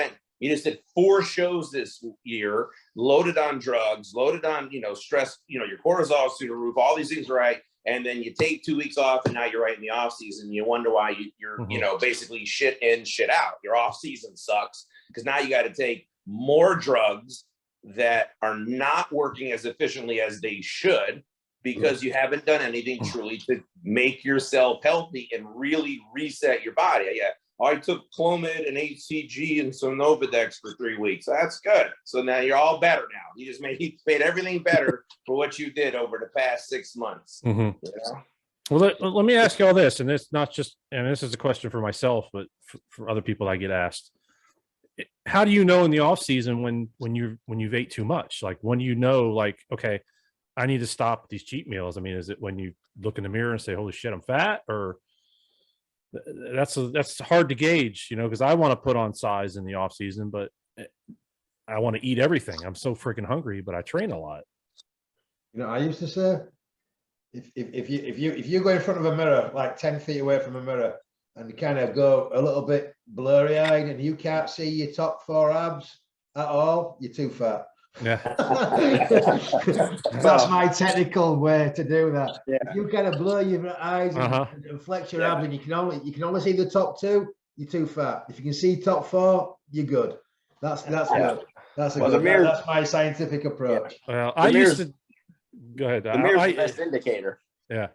did 4 shows this year, loaded on drugs, loaded on, stress, your cortisol's through the roof, all these things, right? And then you take 2 weeks off, and now you're right in the off season. You wonder why you're basically shit in, shit out. Your off season sucks because now you got to take more drugs that are not working as efficiently as they should, because you haven't done anything truly to make yourself healthy and really reset your body. Yeah, I took Clomid and HCG and some Novadex for 3 weeks. That's good. So now you're all better now. You just made everything better for what you did over the past 6 months. You know? Well, let me ask you all this, and this is a question for myself, but for other people I get asked. How do you know in the off season when you've ate too much? Like, when do you know, like, okay, I need to stop these cheat meals? I mean, is it when you look in the mirror and say, holy shit, I'm fat? Or that's hard to gauge, because I want to put on size in the off season, but I want to eat everything. I'm so freaking hungry, but I train a lot. I used to say, if you go in front of a mirror, like 10 feet away from a mirror, and kind of go a little bit blurry eyed and you can't see your top 4 abs at all, you're too fat. Yeah. That's my technical way to do that. Yeah. If you kind of blur your eyes Uh-huh. and flex your abs and you can only see the top 2, you're too fat. If you can see top 4, you're good. That's good. That's Well, the mirror- that's my scientific approach. Well, I used to go ahead. The mirror's I- the best indicator. Yeah.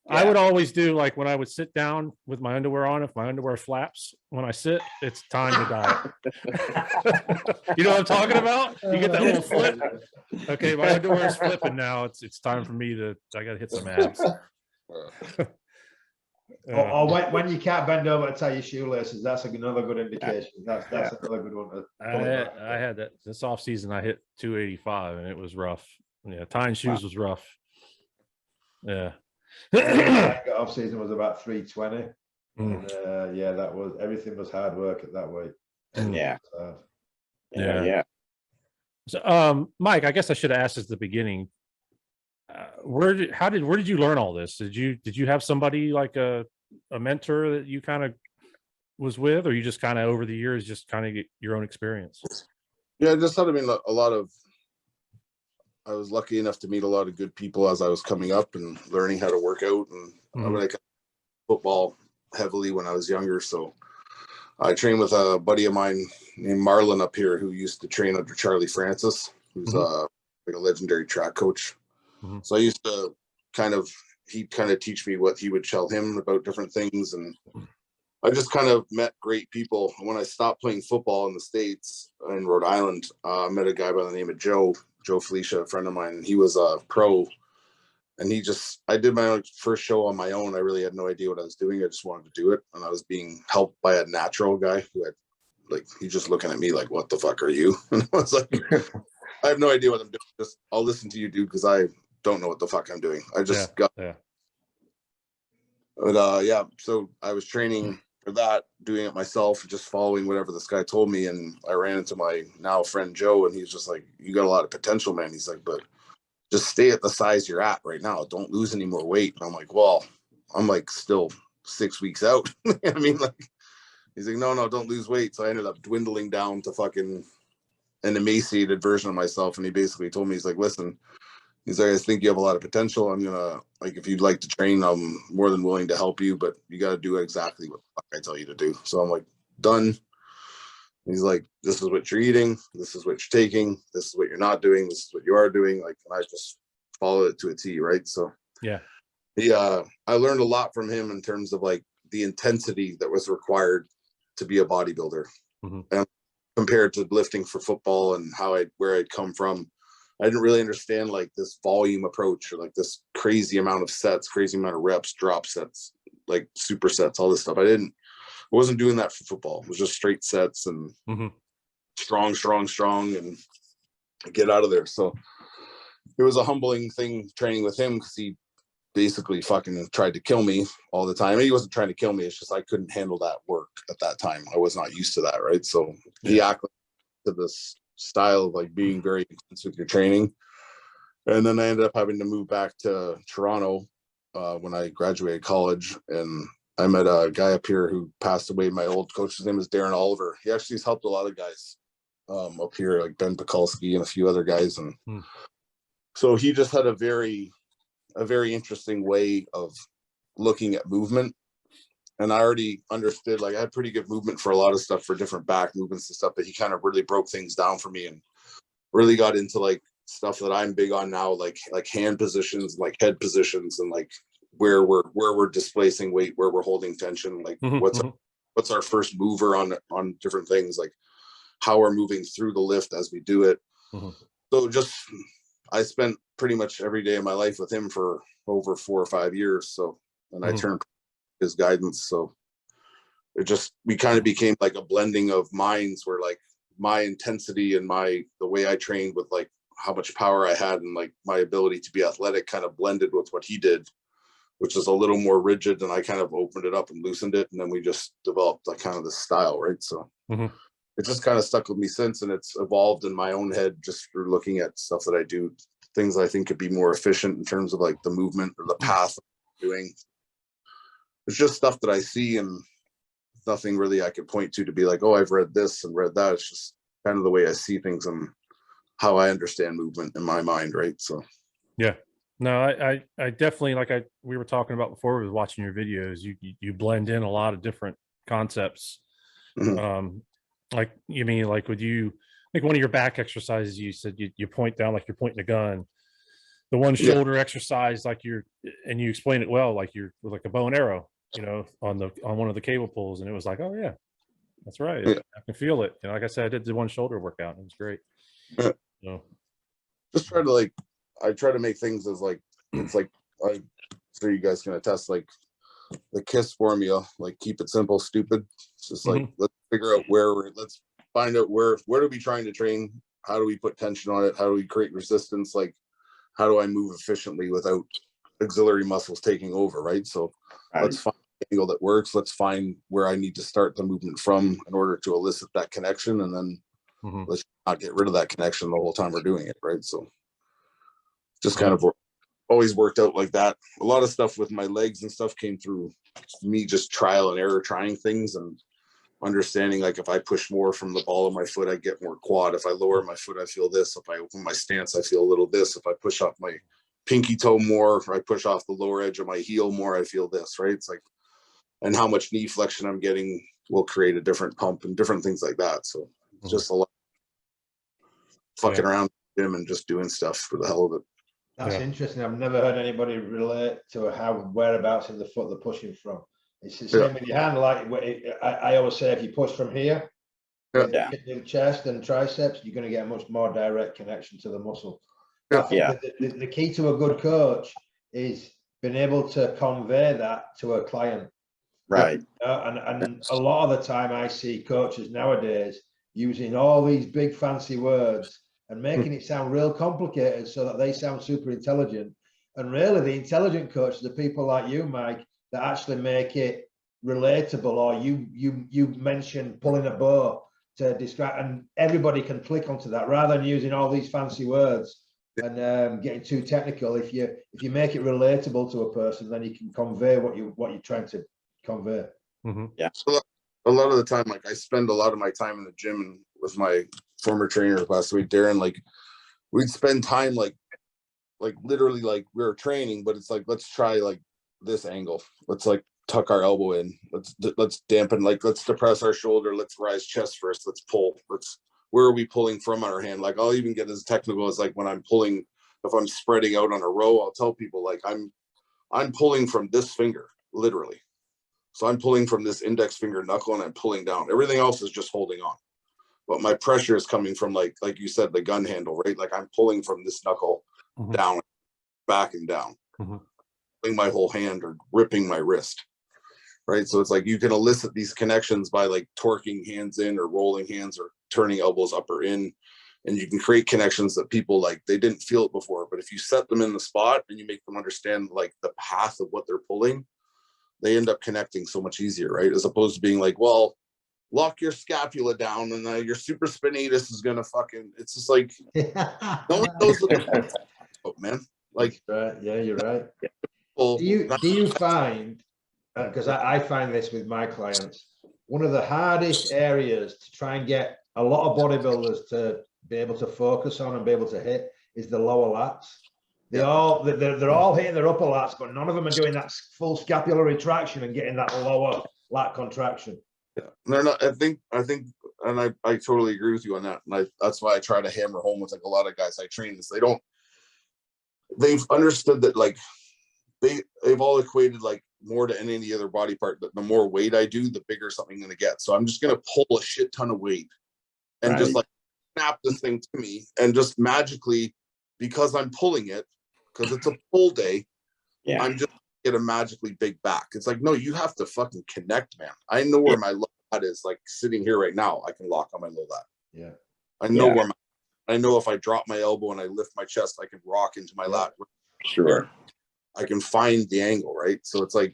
I would always do like when I would sit down with my underwear on, if my underwear flaps when I sit, it's time to diet. You know what I'm talking about? You get that little flip. Okay, my underwear is flipping now. It's time for me to, I gotta hit some abs. Or when you can't bend over to tie your shoelaces, that's another good indication. That's another good one. I had that this off season. I hit 285 and it was rough. Yeah, tying shoes was rough. Yeah. Off season was about 320. And, yeah, that was everything was hard work at that weight. Yeah. Yeah. So, Mike, I guess I should have asked at the beginning. Where did you learn all this? Did you have somebody like a mentor that you kind of was with, or you just kind of over the years just kind of get your own experience? Yeah, just had, I mean, I was lucky enough to meet a lot of good people as I was coming up and learning how to work out. And I mean, I got football heavily when I was younger. So I trained with a buddy of mine named Marlon up here who used to train under Charlie Francis, who's like a legendary track coach. So I used to he'd kind of teach me what he would tell him about different things. And I just kind of met great people. When I stopped playing football in the States, in Rhode Island, I met a guy by the name of Joe Felicia, a friend of mine, and he was a pro. And I did my first show on my own. I really had no idea what I was doing. I just wanted to do it. And I was being helped by a natural guy who had, like, he's just looking at me like, what the fuck are you? And I was like, I have no idea what I'm doing. I'll listen to you, dude, because I don't know what the fuck I'm doing. I just got. But yeah, so I was training for that, doing it myself, just following whatever this guy told me. And I ran into my now friend Joe, and he's just like, you got a lot of potential, man. He's like, but just stay at the size you're at right now. Don't lose any more weight. And I'm like, well, I'm like still 6 weeks out. I mean, like, he's like, no, don't lose weight. So I ended up dwindling down to fucking an emaciated version of myself. And he basically told me, he's like, listen, he's like, I think you have a lot of potential. I'm gonna, like, if you'd like to train, I'm more than willing to help you, but you got to do exactly what the fuck I tell you to do. So I'm like, done. He's like, this is what you're eating, this is what you're taking, this is what you're not doing, this is what you are doing. Like, and I just followed it to a T, right? So yeah, I learned a lot from him in terms of like the intensity that was required to be a bodybuilder, and compared to lifting for football and where I'd come from. I didn't really understand like this volume approach or like this crazy amount of sets, crazy amount of reps, drop sets, like supersets, all this stuff. I wasn't doing that for football. It was just straight sets and strong, and get out of there. So it was a humbling thing training with him, because he basically fucking tried to kill me all the time. He wasn't trying to kill me. It's just I couldn't handle that work at that time. I was not used to that, right? So he acted to this style of like being very intense with your training. And then I ended up having to move back to Toronto when I graduated college, and I met a guy up here who passed away. My old coach, his name is Darren Oliver. He actually has helped a lot of guys up here, like Ben Pekulski and a few other guys. And so he just had a very interesting way of looking at movement. And I already understood, like, I had pretty good movement for a lot of stuff, for different back movements and stuff, but he kind of really broke things down for me and really got into like stuff that I'm big on now, like hand positions, like head positions, and like where we're displacing weight, where we're holding tension, like what's our first mover on different things, like how we're moving through the lift as we do it. So just, I spent pretty much every day of my life with him for over 4 or 5 years. So, and I turned his guidance. So we kind of became like a blending of minds, where like my intensity and the way I trained with like how much power I had and like my ability to be athletic kind of blended with what he did, which is a little more rigid, and I kind of opened it up and loosened it. And then we just developed like kind of this style, right? So it just kind of stuck with me since, and it's evolved in my own head just through looking at stuff that I do, things I think could be more efficient in terms of like the movement or the path I'm doing. it's just stuff that I see and nothing really I could point to be like, oh, I've read this and read that. It's just kind of the way I see things and how I understand movement in my mind, right? So Yeah. No, I definitely, like we were talking about before, we was watching your videos, you blend in a lot of different concepts. Mhm. Like, you mean, like, would you, like one of your back exercises, you said you point down like you're pointing a gun. The one Yeah. shoulder exercise, like and you explain it well, like you're like a bow and arrow, on one of the cable pulls, and it was like, oh yeah, that's right. Yeah. I can feel it. Like I said, I did the one shoulder workout. It was great. Yeah. So, Just try to like, I try to make things as like, it's like, so you guys can attest, like the KISS formula, like keep it simple, stupid. It's just like, let's figure out let's find out where are we trying to train? How do we put tension on it? How do we create resistance? Like, how do I move efficiently without auxiliary muscles taking over, right? So let's find an angle that works. Let's find where I need to start the movement from in order to elicit that connection. And then let's not get rid of that connection the whole time we're doing it, right? So just kind of always worked out like that. A lot of stuff with my legs and stuff came through me just trial and error, trying things and understanding, like if I push more from the ball of my foot, I get more quad. If I lower my foot, I feel this. If I open my stance, I feel a little this. If I push off my pinky toe more, or I push off the lower edge of my heel more, I feel this, right? It's like, and how much knee flexion I'm getting will create a different pump and different things like that. So it's just a lot fucking around with him and just doing stuff for the hell of it. That's interesting. I've never heard anybody relate to how whereabouts in the foot they're pushing from. It's the same with your hand. Like I always say, if you push from here, the chest and triceps, you're going to get a much more direct connection to the muscle. I think the key to a good coach is being able to convey that to a client. Right. And a lot of the time I see coaches nowadays using all these big fancy words and making it sound real complicated so that they sound super intelligent. And really the intelligent coaches are people like you, Mike, that actually make it relatable. Or you mentioned pulling a bow to describe, and everybody can click onto that rather than using all these fancy words and getting too technical. If you make it relatable to a person, then you can convey what you're trying to convey. Yeah. So a lot of the time, like I spend a lot of my time in the gym and with my former trainer last week, Darren, like we'd spend time like literally like we were training, but it's like, let's try like this angle. Let's like tuck our elbow in. Let's dampen, like let's depress our shoulder. Let's rise chest first. Let's pull. Where are we pulling from on our hand? Like I'll even get as technical as like when I'm pulling, if I'm spreading out on a row, I'll tell people like I'm pulling from this finger, literally. So I'm pulling from this index finger knuckle and I'm pulling down. Everything else is just holding on. But my pressure is coming from like you said, the gun handle, right? Like I'm pulling from this knuckle down, back and down, pulling my whole hand or gripping my wrist, right? So it's like you can elicit these connections by like torquing hands in or rolling hands or turning elbows up or in. And you can create connections that people like, they didn't feel it before. But if you set them in the spot and you make them understand like the path of what they're pulling, they end up connecting so much easier, right? As opposed to being like, well, lock your scapula down and your supraspinatus is gonna fucking. It's just like no one knows what they're oh, man. Like, right? Yeah, you're right. Well, Do you find? Because I find this with my clients, one of the hardest areas to try and get a lot of bodybuilders to be able to focus on and be able to hit is the lower lats. They're all hitting their upper lats, but none of them are doing that full scapular retraction and getting that lower lat contraction. Yeah, they're not. I think, and I totally agree with you on that. And that's why I try to hammer home with like a lot of guys I train is they've understood that like they've all equated like more to any other body part. That the more weight I do, the bigger something I'm going to get. So I'm just going to pull a shit ton of weight and just like snap this thing to me, and just magically, because I'm pulling it, because it's a pull day, I'm just get a magically big back. It's like, no, you have to fucking connect, man. I know where my low lat is. Like sitting here right now, I can lock on my low lat. Yeah, I know where I know if I drop my elbow and I lift my chest, I can rock into my lat. Sure. I can find the angle, right? So it's like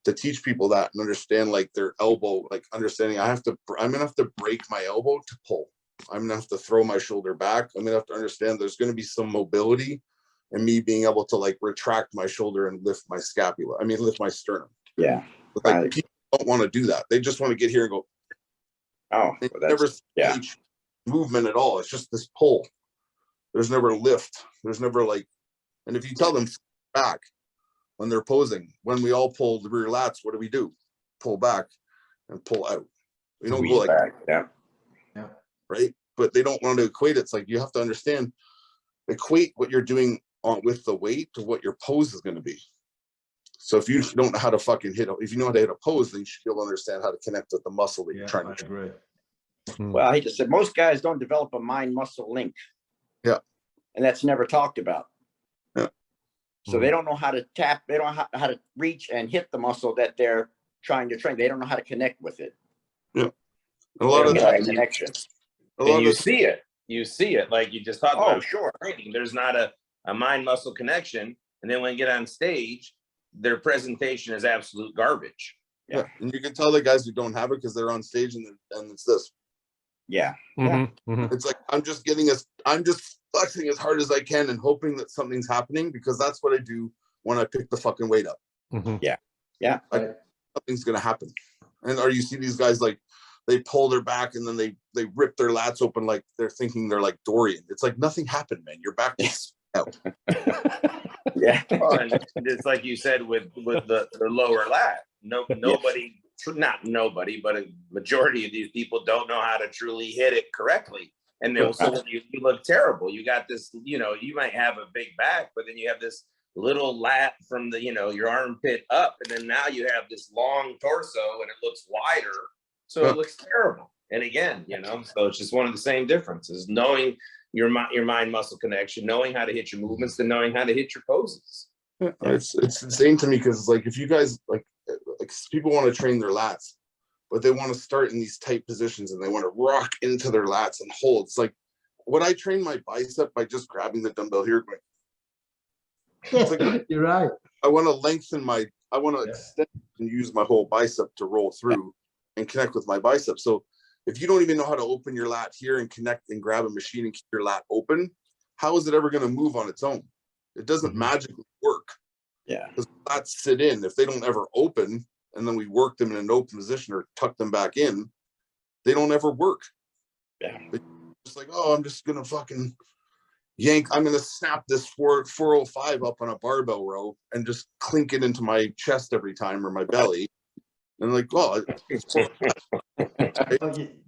to teach people that and understand like their elbow, like understanding I'm gonna have to break my elbow to pull. I'm gonna have to throw my shoulder back. I'm gonna have to understand there's gonna be some mobility and me being able to like retract my shoulder and lift my scapula. Lift my sternum. Yeah. But like Right. people don't want to do that. They just want to get here and go. Oh, They well, never that's, yeah. see movement at all. It's just this pull. There's never lift. There's never like, and if you tell them back when they're posing, when we all pull the rear lats, what do? Pull back and pull out. We don't go Squeeze like back. Yeah. right, but they don't want to equate it. It's like you have to understand, equate what you're doing on with the weight to what your pose is going to be. So if you don't know how to fucking if you know how to hit a pose, then you should be able to understand how to connect with the muscle that you're Yeah, trying I to. agree. Well, I hate to say, most guys don't develop a mind muscle link. Yeah. And that's never talked about. Yeah. So they don't know how to tap. They don't know how to reach and hit the muscle that they're trying to train. They don't know how to connect with it. Yeah. A lot of They don't times, get that connection. a lot And you of see it. You see it. Like you just talked Oh, about sure. training. There's not a mind muscle connection. And then when they get on stage, their presentation is absolute garbage. yeah, and you can tell the guys who don't have it because they're on stage and it's this. Yeah. It's like I'm just flexing as hard as I can and hoping that something's happening because that's what I do when I pick the fucking weight up. Something's gonna happen. And you see these guys like they pull their back and then they rip their lats open like they're thinking they're like Dorian. It's like nothing happened, man. Your back is out. Yeah. Well, and it's like you said with the lower lat. Nobody, not nobody, but a majority of these people don't know how to truly hit it correctly. And then so when you look terrible. You got this, you might have a big back, but then you have this little lat from the, your armpit up, and then now you have this long torso and it looks wider. So it looks terrible. And again, so it's just one of the same differences, knowing your mind muscle connection, knowing how to hit your movements, and knowing how to hit your poses. It's insane to me because like if you guys like people want to train their lats, but they want to start in these tight positions and they want to rock into their lats and hold. It's like, would I train my bicep by just grabbing the dumbbell here? It's like, You're right. I want to extend and use my whole bicep to roll through and connect with my bicep. So if you don't even know how to open your lat here and connect and grab a machine and keep your lat open, how is it ever going to move on its own? It doesn't magically work. Yeah. Because lats sit in. If they don't ever open and then we work them in an open position or tuck them back in, they don't ever work. Yeah. It's like, oh, I'm just going to fucking yank. I'm going to snap this 405 up on a barbell row and just clink it into my chest every time or my belly. And like, well,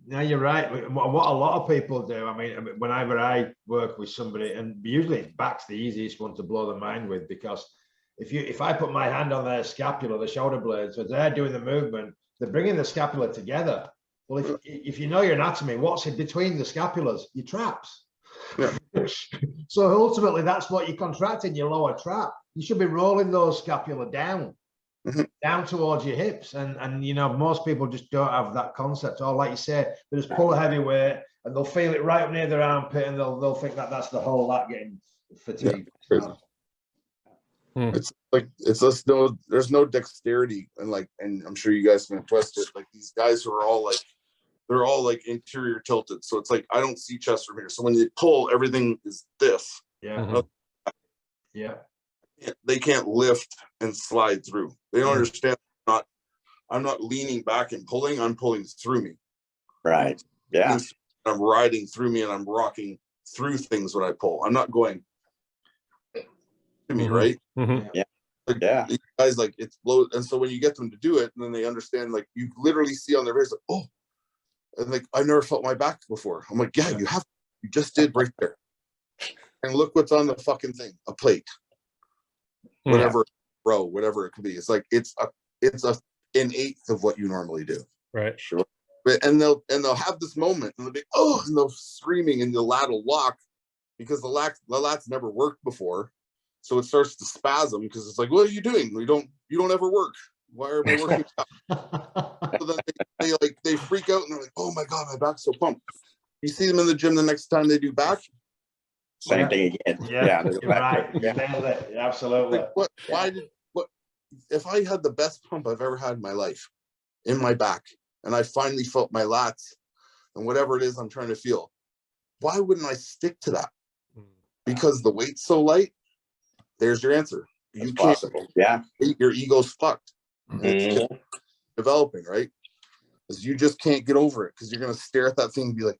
No, you're right. What a lot of people do, I mean, whenever I work with somebody, and usually back's the easiest one to blow the mind with, because if I put my hand on their scapula, the shoulder blades, as they're doing the movement, they're bringing the scapula together. Well, if you know your anatomy, what's in between the scapulas? Your traps. Yeah. So ultimately, that's what you're contracting, your lower trap. You should be rolling those scapula down. Down towards your hips, and most people just don't have that concept. Or like you say, they just pull a heavy weight and they'll feel it right up near their armpit, and they'll think that that's the whole lat getting fatigued. It's like there's no dexterity, and I'm sure you guys can attest it. Like these guys who are all like, they're all like interior tilted, so it's like I don't see chest from here. So when they pull, everything is this. Yeah. They can't lift and slide through. They don't understand. I'm not leaning back and pulling. I'm pulling through me. Right. Yeah. I'm riding through me and I'm rocking through things when I pull. I'm not going to me, right? Yeah. Like, these guys, like, it's low. And so when you get them to do it, and then they understand, like, you literally see on their face, like, oh, and like, I've never felt my back before. I'm like, yeah, you have. You just did right there. And look what's on the fucking thing, a plate. Whatever, bro, whatever it could be. It's like it's an eighth of what you normally do. Right. Sure. But and they'll have this moment and they'll be and they'll screaming and the lat will lock because the lat's never worked before. So it starts to spasm because it's like, what are you doing? You don't ever work. Why are we working? So then they freak out and they're like, oh my God, my back's so pumped. You see them in the gym the next time they do back. Same thing again. Yeah, you're right. You nailed it. Absolutely. Like, what if I had the best pump I've ever had in my life in my back and I finally felt my lats and whatever it is I'm trying to feel, why wouldn't I stick to that? Because the weight's so light. There's your answer. You can't. Yeah. Your ego's fucked. It's developing, right? Because you just can't get over it because you're gonna stare at that thing and be like,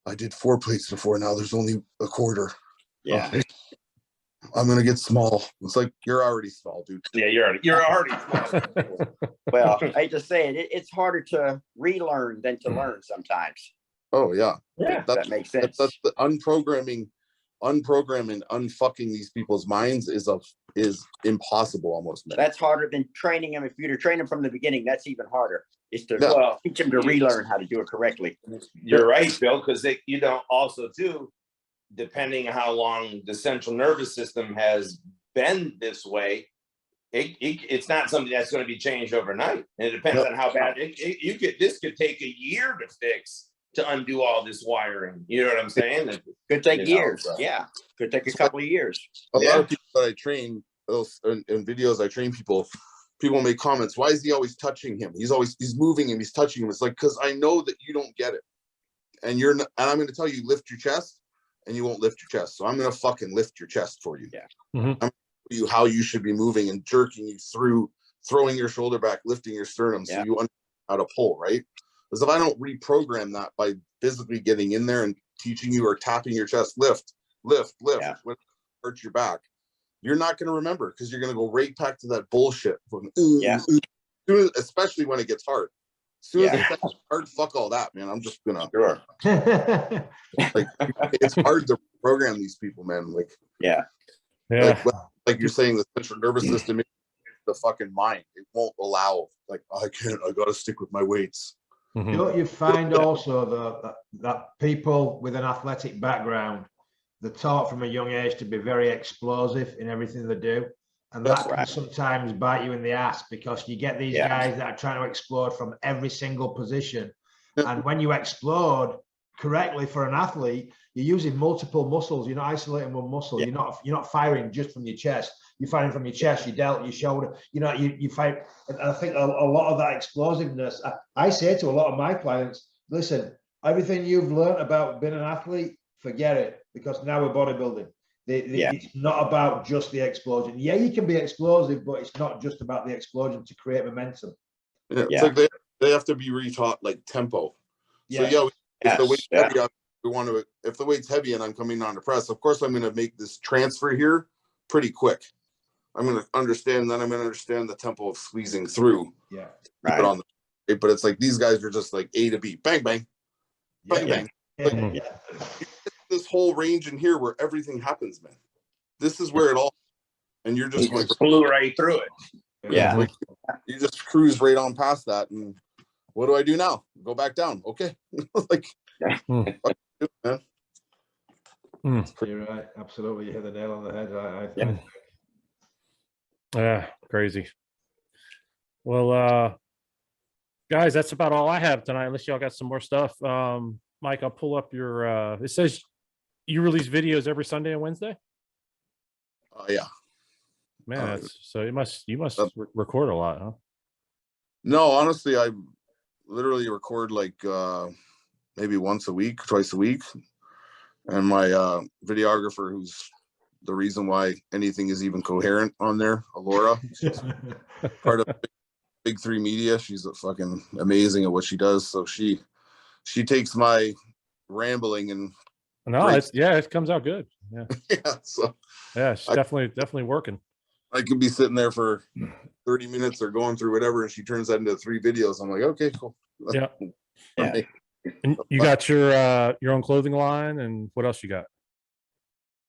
I did 4 plates before, now there's only a quarter. Yeah. Okay. I'm gonna get small. It's like you're already small, dude. Yeah, you're already small. Well, I hate to say it, it's harder to relearn than to learn sometimes. Oh yeah. Yeah. If that makes sense. That's the unprogramming, unfucking these people's minds is impossible almost, man. That's harder than training them. If you're to train them from the beginning, that's even harder. Is to Yeah. teach them to relearn how to do it correctly. You're right, Bill, because you don't also too, depending on how long the central nervous system has been this way, it's not something that's going to be changed overnight. And it depends on how bad this could take a year to fix, to undo all this wiring. You know what I'm saying? Could take You know, years. so- Yeah. Could take a couple of years. A lot Yeah. of people that I train, those in videos I train people make comments, why is he always touching him? He's moving him, he's touching him. It's like, because I know that you don't get it. And I'm going to tell you, lift your chest, and you won't lift your chest. So I'm going to fucking lift your chest for you. Yeah. Mhm. I'm going to tell you how you should be moving and jerking you through, throwing your shoulder back, lifting your sternum, so Yeah. you understand how to pull, right? Because if I don't reprogram that by physically getting in there and teaching you or tapping your chest, lift, Yeah. when it hurts your back, you're not going to remember, because you're going to go right back to that bullshit. Yeah. Especially when it gets hard. As soon as it gets hard, fuck all that, man. I'm just gonna Sure. like. It's hard to program these people, man. Like, Yeah. Yeah. like you're saying, the central nervous system, the fucking mind, it won't allow. Like, I can't. I gotta stick with my weights. Mhm. Don't you find also that people with an athletic background, they're taught from a young age to be very explosive in everything they do, and That's that can sometimes bite you in the ass, because you get these guys that are trying to explode from every single position, and when you explode correctly for an athlete, you're using multiple muscles. You're not isolating one muscle. You're not firing just from your chest. You're firing from your chest, your delt, your shoulder. You fire. And I think a lot of that explosiveness. I say to a lot of my clients, listen, everything you've learned about being an athlete, forget it, because now we're bodybuilding. It's not about just the explosion. Yeah, you can be explosive, but it's not just about the explosion to create momentum. Yeah, it's like they have to be retaught like tempo. So if the weight's heavy, if the weight's heavy and I'm coming on to press, of course I'm going to make this transfer here pretty quick. I'm going to understand, then I'm going to understand the tempo of squeezing through. Yeah, Right. But it's like these guys are just like A to B, bang bang, bang bang. Like, this whole range in here where everything happens, man. This is where it all, and you're just like Flew right through it. Yeah. like, you just cruise right on past that, and what do I do now? Go back down? Okay, like, Mm. man. You're right. Absolutely, you hit the nail on the head. I Yeah. Yeah, crazy. Well, guys, that's about all I have tonight, unless y'all got some more stuff. Mike, I'll pull up your it says you release videos every Sunday and Wednesday. Yeah. Man, Uh, that's so you must record a lot, huh? No, honestly, I literally record like maybe once a week, twice a week. And my videographer, who's the reason why anything is even coherent on there, Alora, she's part of Big Three Media. She's fucking amazing at what she does. So she takes my rambling and No, breaks- it comes out good. Yeah. yeah. So Yeah, she's definitely working. I could be sitting there for 30 minutes or going through whatever, and she turns that into 3 videos. I'm like, okay, cool. Yeah. Yeah. And you got your own clothing line, and what else you got?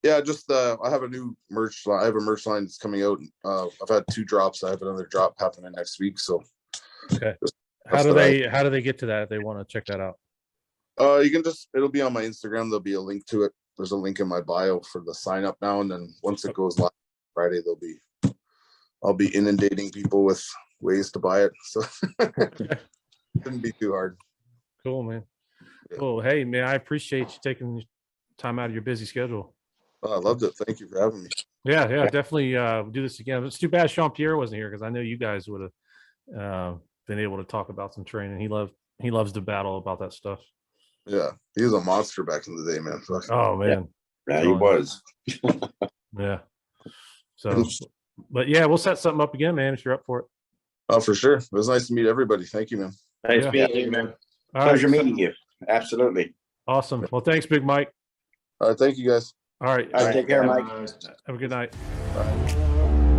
Yeah, just I have a new merch line. I have a merch line that's coming out. I've had 2 drops. I have another drop happening next week. So Okay. just How do stuff they get to that if they want to check that out? you can it'll be on my Instagram. There'll be a link to it. There's a link in my bio for the sign up now, and then once it goes live Friday, I'll be inundating people with ways to buy it. So shouldn't be too hard. Cool, man. Yeah. Cool. Hey, man, I appreciate you taking time out of your busy schedule. I loved it. Thank you for having me. Yeah, definitely do this again. It's too bad Sean Pierre wasn't here, because I know you guys would have been able to talk about some training. He loves to battle about that stuff. Yeah, he was a monster back in the day, man. Fuck. Oh man. Yeah, he was. Yeah. So, but yeah, we'll set something up again, man, if you're up for it. Oh, for sure. It was nice to meet everybody. Thank you, man. Nice Yeah. meeting you, man. All right, Pleasure meeting you. Absolutely. awesome. Well, thanks, Big Mike. All right, thank you guys. All right, All right, take care, Mike. have a good night. Bye.